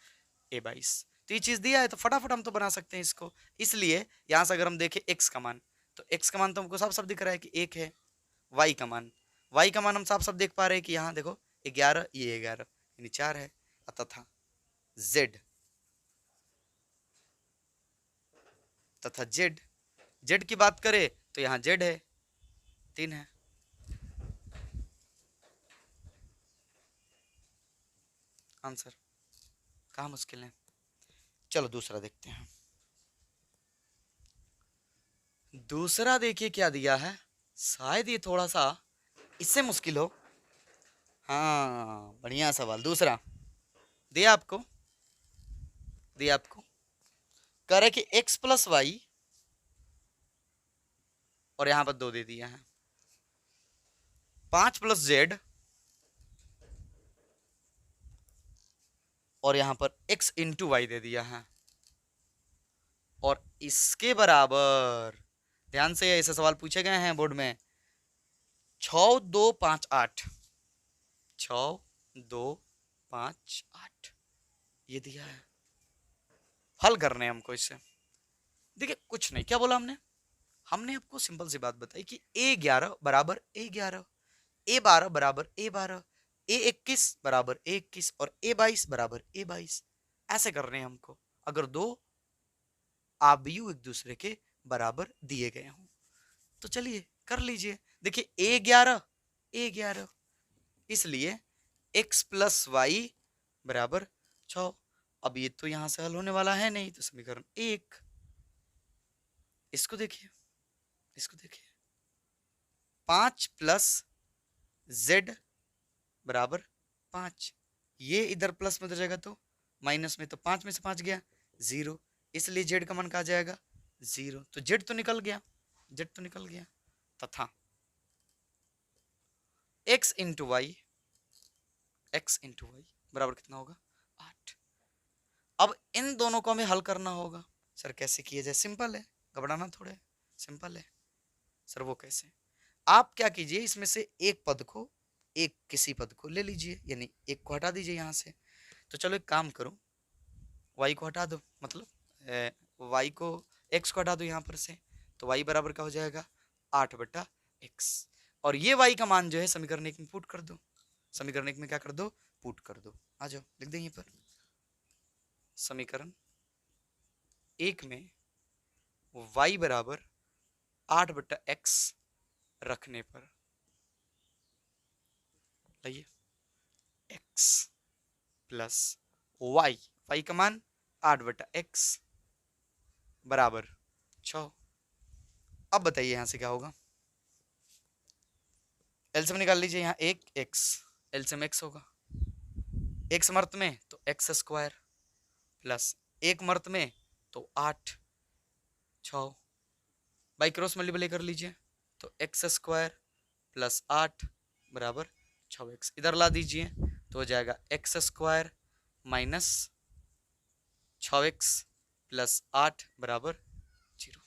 A22। तो ये चीज दिया है तो फटाफट हम तो बना सकते हैं इसको। इसलिए यहां से अगर हम देखें x का मान, तो x का मान तो हमको साफ साफ दिख रहा है कि 1 है। y का मान हम साफ साफ देख पा रहे हैं कि यहाँ देखो 11, ये 11 यानी 4 है। तथा z की बात करें तो यहाँ z है 3 है। आंसर कहाँ मुश्किल है। चलो दूसरा देखते हैं। दूसरा देखिए क्या दिया है, शायद ये थोड़ा सा इससे मुश्किल हो। हाँ बढ़िया सवाल। दूसरा दिया आपको कह रहे कि x प्लस वाई और यहां पर 2 दे दिया है, 5 प्लस जेड और यहां पर x इंटू वाई दे दिया है, और इसके बराबर ध्यान से ऐसे सवाल पूछे गए हैं बोर्ड में 6 2 5 8 6 2 5 8 ये दिया है। हल करने हैं हमको इससे। देखिए कुछ नहीं, क्या बोला हमने आपको सिंपल सी बात बताई कि A11 बराबर A11, A12 बराबर A12, A21 बराबर A21 और A22 बराबर A22। ऐसे करने हैं हमको अगर दो अवयव एक दूसरे के बराबर दिए गए हों। तो चलिए कर लीजिए। देखिए A11 इसलिए x प्लस वाई बराबर 6। अब ये तो यहां से हल होने वाला है नहीं, तो समीकरण 1। इसको देखिए 5 प्लस z बराबर 5, ये इधर प्लस में हो जाएगा तो माइनस में, तो 5 में से 5 गया 0, इसलिए z का मान कहा जाएगा 0। तो z तो निकल गया तथा x इंटू वाई बराबर कितना होगा 8। अब इन दोनों को हमें हल करना होगा। सर कैसे किया जाए, सिंपल है, घबराना थोड़े, सिंपल है सर। वो कैसे, आप क्या कीजिए, इसमें से किसी पद को ले लीजिए, यानी एक को हटा दीजिए यहां से। तो चलो एक काम करो, y को हटा दो, मतलब y को x को हटा दो यहां पर से, तो y बराबर का हो जाएगा 8/x। और ये y का मान जो है समीकरण 1 में पुट कर दो, समीकरण 1 में क्या कर दो, पुट कर दो। आ जाओ लिख दें यहीं पर, समीकरण 1 में y बराबर 8/x रखने पर लाइए x प्लस y का मान 8/x बराबर 6। अब बताइए यहां से क्या होगा, एलसीएम निकाल लीजिए। यहाँ एक x, एलसीएम x होगा, x मर्त में तो x स्क्वायर प्लस एक मर्त में तो 8, 6 बाई क्रॉस मल्टीप्लाई कर लीजिए, तो x स्क्वायर प्लस 8 बराबर 6x। इधर ला दीजिए तो हो जाएगा x square minus 6x plus 8 बराबर 0।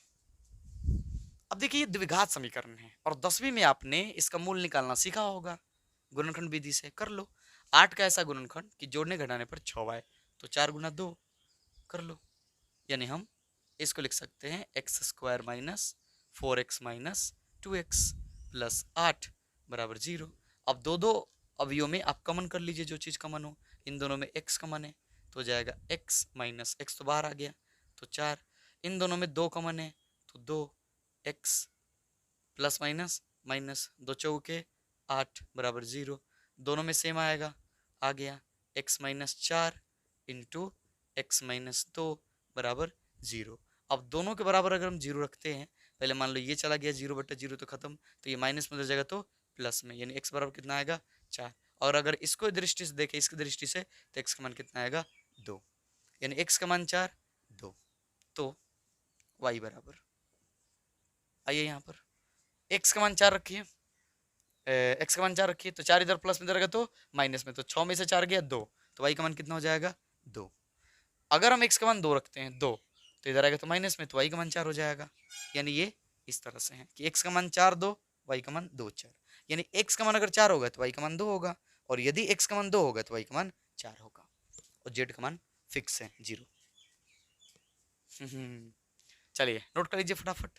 अब देखिए ये द्विघात समीकरण है और 10वीं में आपने इसका मूल निकालना सीखा होगा, गुणनखंड विधि से कर लो। 8 का ऐसा गुणनखंड कि जोड़ने घटाने पर 6 आए, तो 4 गुना 2 कर लो, यानी हम इसको लिख सकते हैं x square minus 4x minus 2x plus 8 बराबर 0। अब दो अवयवों में आप कॉमन कर लीजिए जो चीज कॉमन हो, इन दोनों में x कॉमन है तो हो जाएगा x माइनस x तो बाहर आ गया तो 4, इन दोनों में 2 कॉमन है तो 2x प्लस माइनस माइनस 2 चौके 8 बराबर 0, दोनों में सेम आएगा, आ गया x minus 4 into x minus 2 बराबर 0। अब दोनों के बराबर अगर हम 0 रखते हैं पहले मान लो ये चला गया 0/0 तो खत्म, तो ये माइनस में हो जाएगा तो प्लस में, यानी x बराबर कितना आएगा 4। और अगर इसको दृष्टि से देखें, इसकी दृष्टि से, तो x का मान कितना आएगा 2, यानी x का मान 4 2, तो y बराबर, आइए यहाँ पर x का मान 4 रखिए, x का मान 4 रखिए, तो 4 इधर प्लस में रहेगा तो माइनस में, तो 6 में से 4 गया 2, तो y का मान कितना हो जाएगा 2। अगर हम x का मान 2 रखते हैं 2, तो इधर आएगा तो माइनस में, तो y का मान 4 हो जाएगा। यानी ये इस तरह से है कि x का मान 4 2, y का मान 2 4, यानी x का मान अगर 4 होगा तो y का मान 2 होगा, और यदि x का मान 2 होगा तो y का मान 4 होगा, और z का मान फिक्स है 0। चलिए नोट कर लीजिए फटाफट,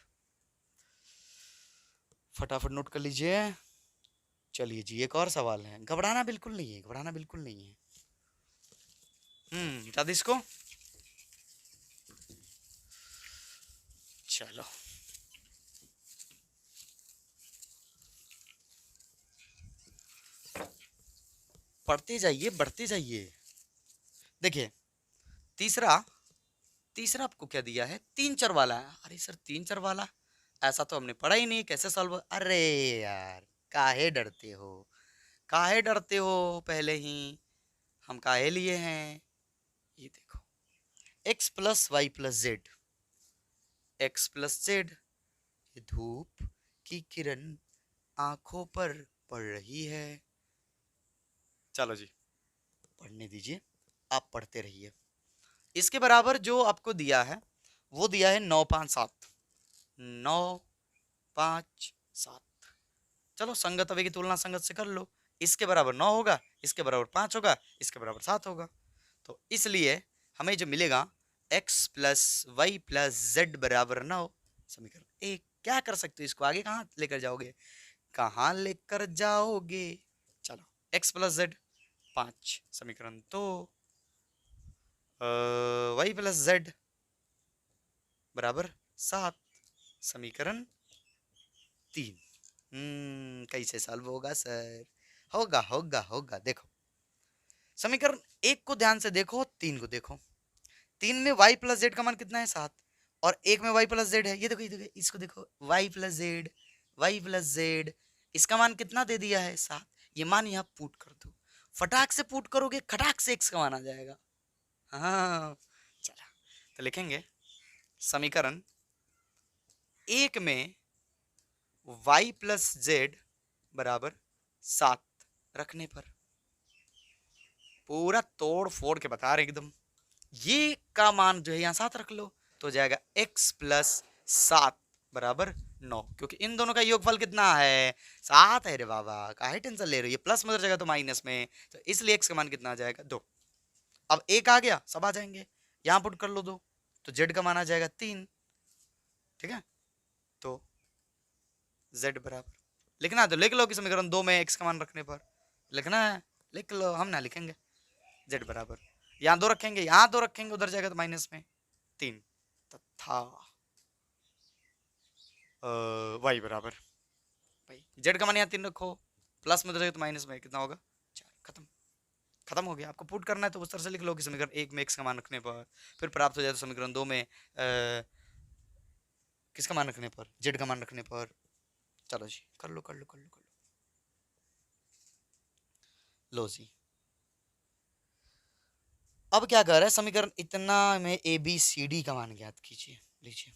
फटाफट नोट कर लीजिए। चलिए जी एक और सवाल है, घबराना बिल्कुल नहीं है, घबराना बिल्कुल नहीं है। बता दी इसको। चलो पढ़ते जाइए, बढ़ते जाइए। देखिए तीसरा, तीसरा आपको क्या दिया है, 3 चर वाला है। अरे सर 3 चर वाला, ऐसा तो हमने पढ़ा ही नहीं, कैसे सॉल्व। अरे यार काहे डरते हो, काहे डरते हो, पहले ही हम काहे लिए हैं। ये देखो x plus Y plus Z, X plus Z, धूप की किरण आंखों पर पड़ रही है। चलो जी पढ़ने दीजिए, आप पढ़ते रहिए। इसके बराबर जो आपको दिया है वो दिया है 9 5 7, 9 5 7। चलो संगत अवे की तुलना संगत से कर लो, इसके बराबर 9 होगा, इसके बराबर 5 होगा, इसके बराबर 7 होगा, तो इसलिए हमें जो मिलेगा x plus Y plus Z बराबर 9, समीकरण एक। क्या कर सकते हो इसको, आगे कहाँ लेकर जाओगे, कहाँ लेकर जाओगे। चलो x प्लस जेड 5, समीकरण तो वाई प्लस जेड बराबर 7, समीकरण 3। कैसे सॉल्व होगा सर, होगा होगा होगा। देखो समीकरण 1 को ध्यान से देखो, 3 को देखो। 3 में y प्लस जेड का मान कितना है 7, और 1 में y प्लस जेड है, ये देखो ये देखो, इसको देखो y plus Z, y plus Z, इसका मान कितना दे दिया है 7। ये मान यहाँ पुट कर दो, फटाक से पुट करोगे खटाक से x का मान आ जाएगा। हाँ चला, तो लिखेंगे समीकरण 1 में y प्लस जेड बराबर 7 रखने पर, पूरा तोड़ फोड़ के बता रहे एकदम, ये का मान जो है यहाँ 7 रख लो, तो जाएगा x प्लस 7 बराबर 9, क्योंकि इन दोनों का योगफल कितना है 7 है रे बाबा, काहे टेंशन ले रहे हो, ये प्लस में उधर जाएगा तो माइनस में, तो इसलिए x का मान कितना आ जाएगा 2। अब एक आ गया, सब आ जाएंगे, यहाँ पुट कर लो 2, तो z का मान आ जाएगा 3। ठीक है, तो z बराबर लिखना है तो लिख लो कि समीकरण 2 में x का मान रखने पर लिखना है, लिख लो, हम ना लिखेंगे। z बराबर यहाँ 2 रखेंगे, यहाँ 2 रखेंगे, उधर जाएगा तो माइनस में 3, तथा y बराबर, भाई z का मान यहाँ 3 रखो, प्लस में उधर जाएगा तो माइनस में, कितना होगा 4, खत्म, खत्म हो गया। आपको पुट करना है तो उस तरह से लिख लो कि समीकरण 1 में x का मान रखने पर फिर प्राप्त हो जाए, तो समीकरण 2 में किसका मान रखने पर, z का मान रखने पर। चलो जी कर लो कर लो कर लो कर लो, लो जी। अब क्या कर रहा है, समीकरण इतना में ए बी सी डी का मान ज्ञात कीजिए। लीजिए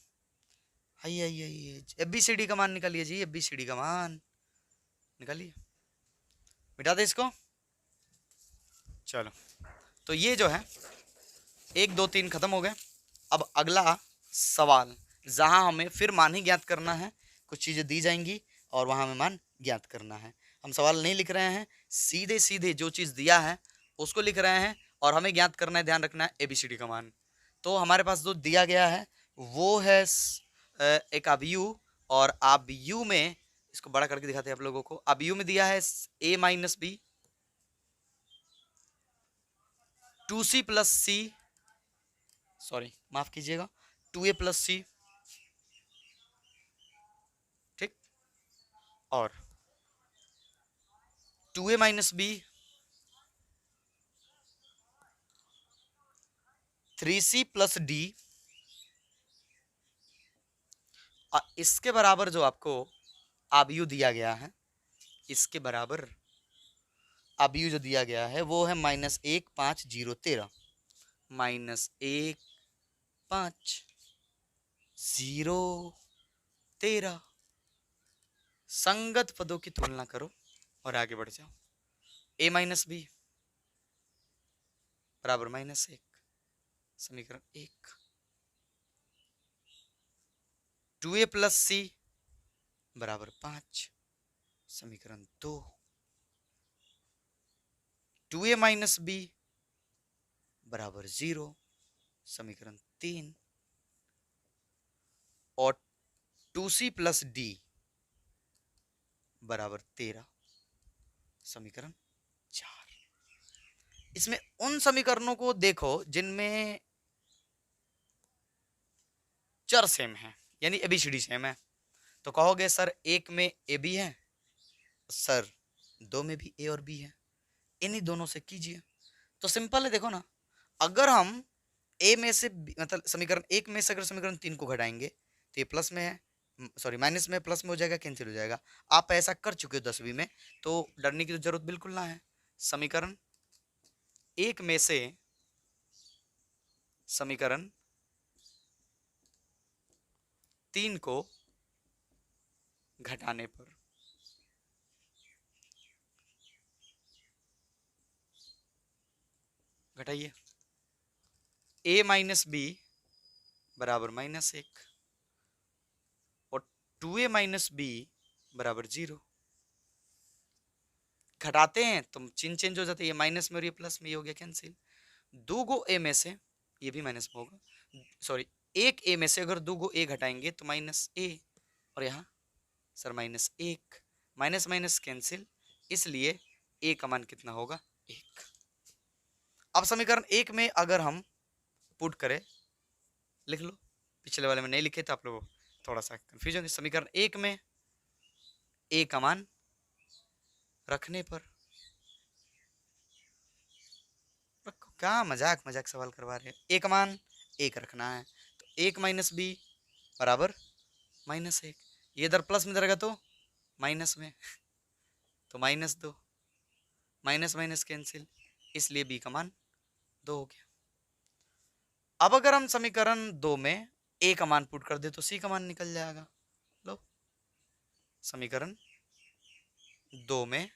आइए आइए आइए, एफ बी सी डी का मान निकालिए जी, एफ बी सी डी का मान निकालिए, मिटा दे इसको। चलो तो ये जो है 1 2 3 खत्म हो गए। अब अगला सवाल, जहां हमें फिर मान ही ज्ञात करना है, कुछ चीजें दी जाएंगी और वहां हमें मान ज्ञात करना है। हम सवाल नहीं लिख रहे हैं, सीधे सीधे जो चीज दिया है उसको लिख रहे हैं, और हमें ज्ञात करना है, ध्यान रखना है एबीसीडी का मान। तो हमारे पास जो दिया गया है वो है एक अवयु, और अवयु में इसको बड़ा करके दिखाते हैं आप लोगों को, अवयु में दिया है a minus B, 2c plus C, sorry माफ कीजिएगा 2a प्लस सी, ठीक, और 2a minus B, 3c plus D, इसके बराबर जो आपको आबयु दिया गया है, इसके बराबर आबयु जो दिया गया है वो है -1, 5, 0, 13 -1, 5, 0, 13। संगत पदों की तुलना करो और आगे बढ़ जाओ। a माइनस बी बराबर -1, समीकरण 1। 2a प्लस सी बराबर 5, समीकरण 2। 2a माइनस बी बराबर 0, समीकरण 3। और 2c प्लस डी बराबर 13, समीकरण 4। इसमें उन समीकरणों को देखो जिनमें चर सेम है, यानी एबीसीडी सेम है। तो कहोगे सर एक में ए बी है, सर दो में भी ए और बी है, इन्हीं दोनों से कीजिए। तो सिंपल है, देखो ना, अगर हम ए में से मतलब समीकरण 1 में से अगर समीकरण 3 को घटाएंगे तो ये प्लस में है, सॉरी माइनस में प्लस में हो जाएगा, कैंसिल हो जाएगा। आप ऐसा कर चुके हो 10वीं में, तो डरने की तो जरूरत बिल्कुल ना है। समीकरण 1 में से समीकरण 3 को घटाने पर घटाइए, a माइनस बी बराबर -1 और 2a माइनस बी बराबर 0। घटाते हैं तो चिन्ह चेंज हो जाते हैं, ये माइनस में और ये प्लस में, ये हो गया कैंसिल। 2 गो ए में से, ये भी माइनस में होगा, सॉरी एक ए में से अगर 2 गो ए घटाएंगे तो -a, और यहाँ सर -1, माइनस माइनस कैंसिल, इसलिए a का मान कितना होगा 1। अब समीकरण 1 में अगर हम पुट करें, लिख लो, पिछले वाले में नहीं लिखे तो आप लोग थोड़ा सा कंफ्यूजन है। समीकरण 1 में a का मान रखने पर, रखो, क्या मजाक मजाक सवाल करवा रहे हैं। a का मान 1 रखना है, तो 1 माइनस बी बराबर -1, ये इधर प्लस में रहेगा तो माइनस में, तो -2, माइनस माइनस कैंसिल, इसलिए b का मान 2 हो गया। अब अगर हम समीकरण 2 में a का मान पुट कर दे तो c का मान निकल जाएगा। लो, समीकरण 2 में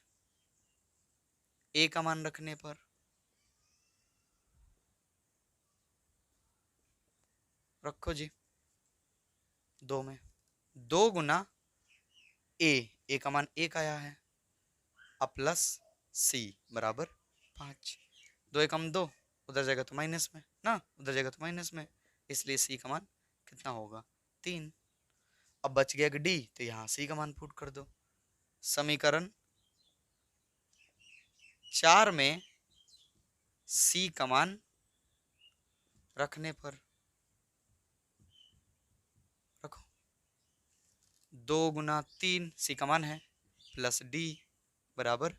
a का मान रखने पर रखो जी, 2 में 2 गुना a का मान 1 आया है, अब प्लस c बराबर 5, 2 एकम 2, उधर जाएगा तो माइनस में ना, उधर जाएगा तो माइनस में, इसलिए c का मान कितना होगा 3। अब बच गया d, तो यहाँ c का मान पुट कर दो। समीकरण 4 में c का मान रखने पर रखो, 2 गुना 3 c का मान है, प्लस d बराबर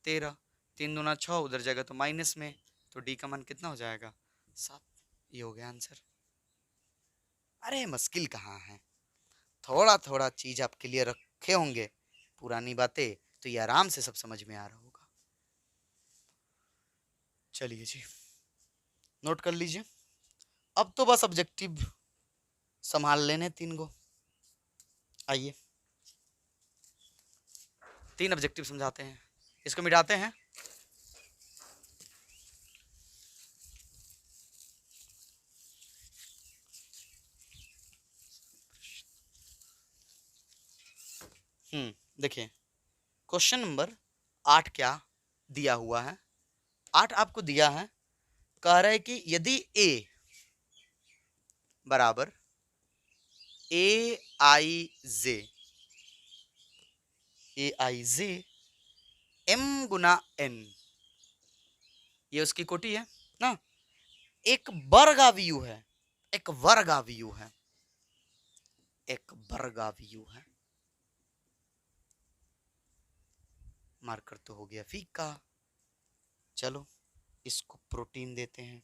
13, 3 दूना 6, उधर जाएगा तो माइनस में, तो d का मान कितना हो जाएगा 7। ये हो गया आंसर। अरे मुश्किल कहाँ है, थोड़ा थोड़ा चीज आपके लिए रखे होंगे पुरानी बातें, तो ये आराम से सब समझ में आ रहा होगा। चलिए जी, नोट कर लीजिए। अब तो बस ऑब्जेक्टिव संभाल लेने 3 गो। आइए 3 ऑब्जेक्टिव समझाते हैं, इसको मिटाते हैं। देखिए क्वेश्चन नंबर 8 क्या दिया हुआ है, 8 आपको दिया है, कह रहा है कि यदि a बराबर aij m गुना n, ये उसकी कोटि है ना, एक वर्गाव्यू है, एक वर्गाव्यू है, एक वर्गाव्यू है, मार्कर तो हो गया फीका। चलो इसको प्रोटीन देते हैं।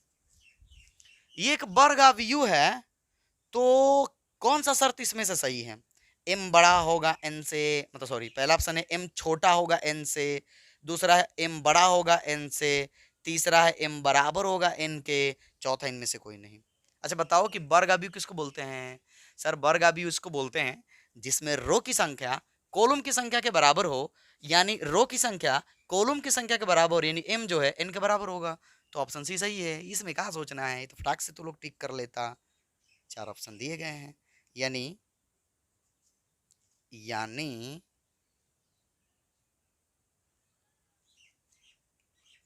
ये एक वर्गाव्यू है, तो कौन सा शर्त इसमें से सही है? m बड़ा होगा n से, मतलब सॉरी, पहला ऑप्शन है m छोटा होगा n से, दूसरा है m बड़ा होगा n से, तीसरा है m बराबर होगा n के, चौथा इनमें से कोई नहीं। अच्छा बताओ कि वर्ग अवयव किसको बोलते हैं? सर वर्ग अवयव उसको बोलते हैं जिसमें रो की संख्या कॉलम की संख्या के बराबर हो, यानी रो की संख्या कॉलम की संख्या के बराबर हो, यानी m जो है n के बराबर होगा। तो ऑप्शन सी सही है, इसमें कहाँ सोचना है, तो फटाक से तो लोग टिक कर लेता। 4 ऑप्शन दिए गए हैं, यानी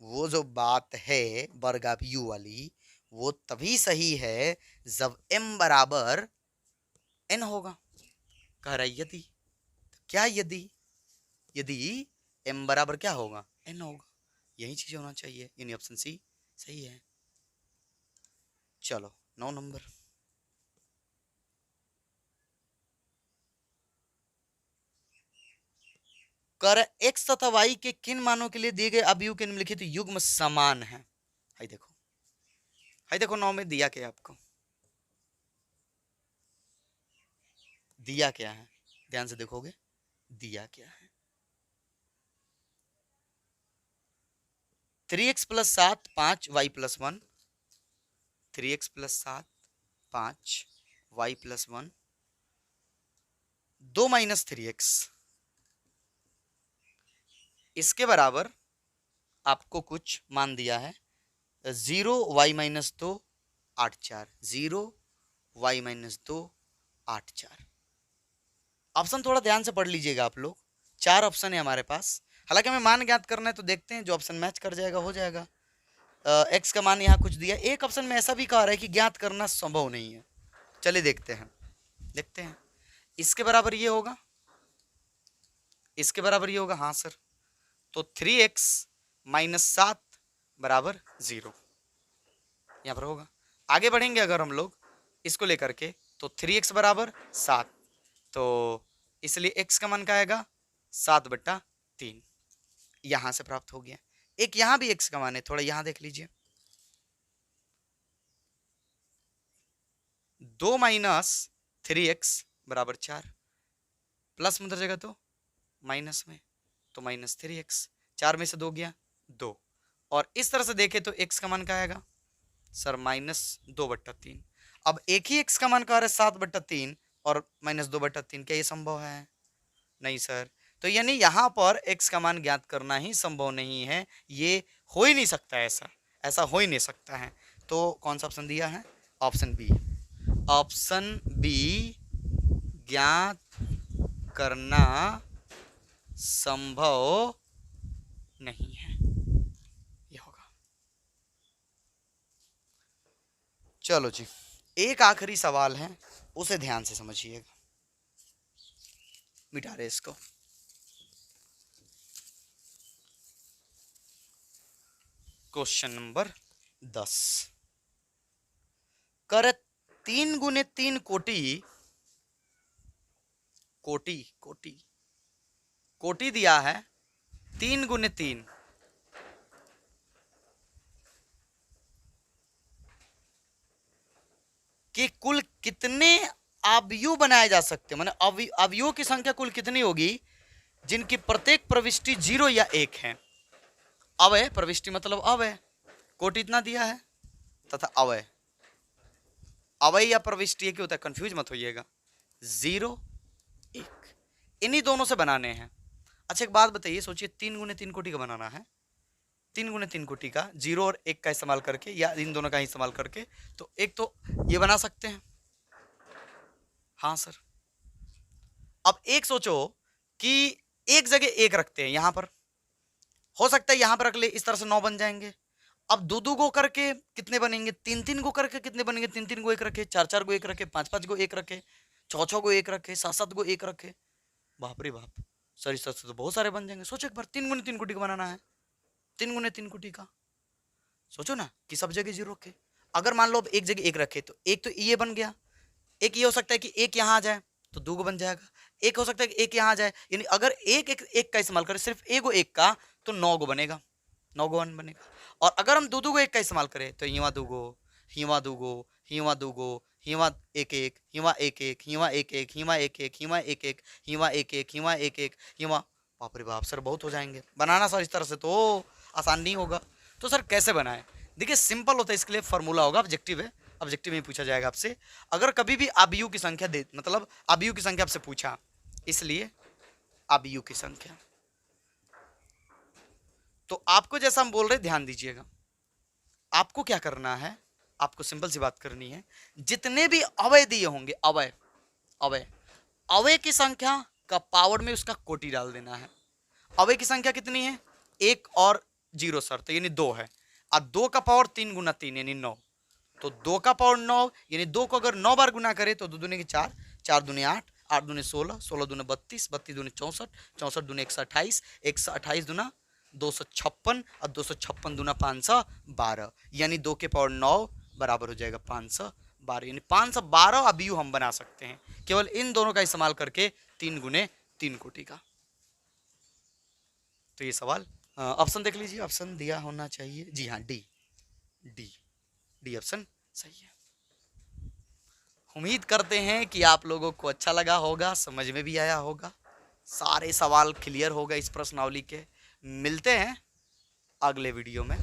वो जो बात है वर्ग अवयव वाली, वो तभी सही है जब m बराबर n होगा। कह रहा है यदि, तो क्या यदि? यदि m बराबर क्या होगा? n होगा। यही चीज होना चाहिए, यानी ऑप्शन सी सही है। चलो 9 नंबर। कर x तथा y के किन मानों के लिए दिए गए अवयव के निम्नलिखित युग्म समान है? हाई देखो, हाई देखो 9 में दिया क्या आपको? दिया क्या है? ध्यान से देखोगे दिया क्या है। 3x + 7 5 y + 1, 3x + 7 5 y + 1, 2 - 3x, इसके बराबर आपको कुछ मान दिया है 0 y - 2 8 4, 0 y - 2 8 4। ऑप्शन थोड़ा ध्यान से पढ़ लीजिएगा आप लोग, 4 ऑप्शन है हमारे पास। हालांकि हमें मान ज्ञात करना है, तो देखते हैं जो ऑप्शन मैच कर जाएगा हो जाएगा। एक्स का मान यहाँ कुछ दिया, एक ऑप्शन में ऐसा भी कहा रहा है कि ज्ञात करना संभव नहीं है। चलिए देखते हैं, देखते हैं। इसके बराबर ये होगा, इसके बराबर ये होगा, हाँ सर। तो 3x - 7 बराबर 0 यहाँ पर होगा। आगे बढ़ेंगे अगर हम लोग इसको लेकर के, तो 3x बराबर 7, तो इसलिए x का मान क्या आएगा? 7/3 यहां से प्राप्त हो गया। एक यहां भी x का मान है, थोड़ा यहां देख लीजिए। 2 - 3x बराबर 4, प्लस में उधर जगह तो माइनस में, तो -3x, 4 में से 2 गया 2, और इस तरह से देखे तो x का मान क्या आएगा सर? -2/3। अब एक ही x का मान कह रहा है 7/3 और -2/3, क्या ये संभव है? नहीं सर। तो यानी यहां पर x का मान ज्ञात करना ही संभव नहीं है, ये हो ही नहीं सकता, ऐसा ऐसा हो ही नहीं सकता है। तो कौन सा ऑप्शन दिया है? ऑप्शन बी, ऑप्शन बी ज्ञात करना संभव नहीं है, ये होगा। चलो जी, एक आखिरी सवाल है, उसे ध्यान से समझिएगा। मिटा रहे इसको। Question number 10। कर 3 × 3 कोटि, कोटि कोटि कोटि दिया है 3 × 3, कि कुल कितने अवयव बनाए जा सकते हैं, माने अवयवों की संख्या कुल कितनी होगी जिनकी प्रत्येक प्रविष्टि 0 या 1 है। अवय, प्रविष्टि मतलब अवय, कोटि इतना दिया है, तथा अवय, अवय या प्रविष्टि क्या होता है, कंफ्यूज मत होइएगा। 0 1 इन्हीं दोनों से बनाने हैं। अच्छा एक बात बताइए, सोचिए 3 × 3 कोटि का बनाना है, 3 × 3 कोटि का 0 और 1 का इस्तेमाल करके, या इन दोनों का इस्तेमाल करके, तो एक तो ये बना सकते हैं, हाँ सर। अब एक सोचो कि एक जगह 1 रखते हैं, यहां पर हो सकता है यहां पर रख ले, इस तरह से 9 बन जाएंगे। अब 2 गो करके कितने बनेंगे? 3 गो करके कितने बनेंगे? 3 गो 1 रखे, 4 गो 1 रखे, 5 गो 1 रखे, 6 गो 1 रखे, 7 गो 1 रखे, बाप रे बाप सर, इस तरह से तो बहुत सारे बन जाएंगे। सोचो एक बार, 3 × 3 कोटि का बनाना है, 3 × 3 कोटि का, सोचो ना कि सब जगह 0 रखे। अगर मान लो अब एक जगह 1 रखे, तो एक तो ये बन गया, एक ये हो सकता है कि एक यहां आ जाए तो 2 गो बन जाएगा, एक हो सकता है कि एक यहां आ जाए, यानी अगर एक का इस्तेमाल करें, सिर्फ एक का, तो 9 गो बनेगा, 9 गो 1 बनेगा। और अगर हम 2 गो 1 का इस्तेमाल करें, तो हिवा 2 गो, हिवा 2 गो, हिवा 2 गो, हिमा एक एक, हिमा एक एक, हिमा एक एक, हिमा एक एक, हिमा एक एक, हिमा एक एक, हिमा एक एक, हिमा। बाप रे बाप सर, बहुत हो जाएंगे बनाना सर, इस तरह से तो आसान नहीं होगा। तो सर कैसे बनाए? देखिए सिंपल होता है, इसके लिए फॉर्मूला होगा, ऑब्जेक्टिव है, ऑब्जेक्टिव में पूछा जाएगा आपसे। अगर कभी भी आबीयू की संख्या दे, मतलब आबीयू की संख्या आपसे पूछा, इसलिए आबीयू की संख्या, तो आपको जैसा हम बोल रहे ध्यान दीजिएगा। आपको क्या करना है, आपको सिंपल सी बात करनी है, जितने भी अवय दिए होंगे, अवय अवय अवय की संख्या का पावर में उसका कोटि डाल देना है। अवय की संख्या कितनी है? 1 और 0 सर, तो यानी 2 है। अब 2 का पावर 3 गुना 3 यानी 9, तो 2 का पावर 9 यानी 2 को अगर 9 बार गुना करे तो 2 दूनी की 4, 4 दूनी 8, 8 दूनी 16, 16 दूनी 32, 32 दूनी 64, 64 दूनी 128, 128 दूना 256 और 256 दूना 512, यानी 2 के पावर 9 बराबर हो जाएगा 512, यानी 512 अबीयू हम बना सकते हैं केवल इन दोनों का इस्तेमाल करके 3 गुने 3 कोटि का। तो ये सवाल ऑप्शन देख लीजिए, ऑप्शन दिया होना चाहिए, जी हाँ, डी डी डी ऑप्शन सही है। उम्मीद करते हैं कि आप लोगों को अच्छा लगा होगा, समझ में भी आया होगा, सारे सवाल क्लियर हो गए इस प्रश्नावली के। मिलते हैं अगले वीडियो में।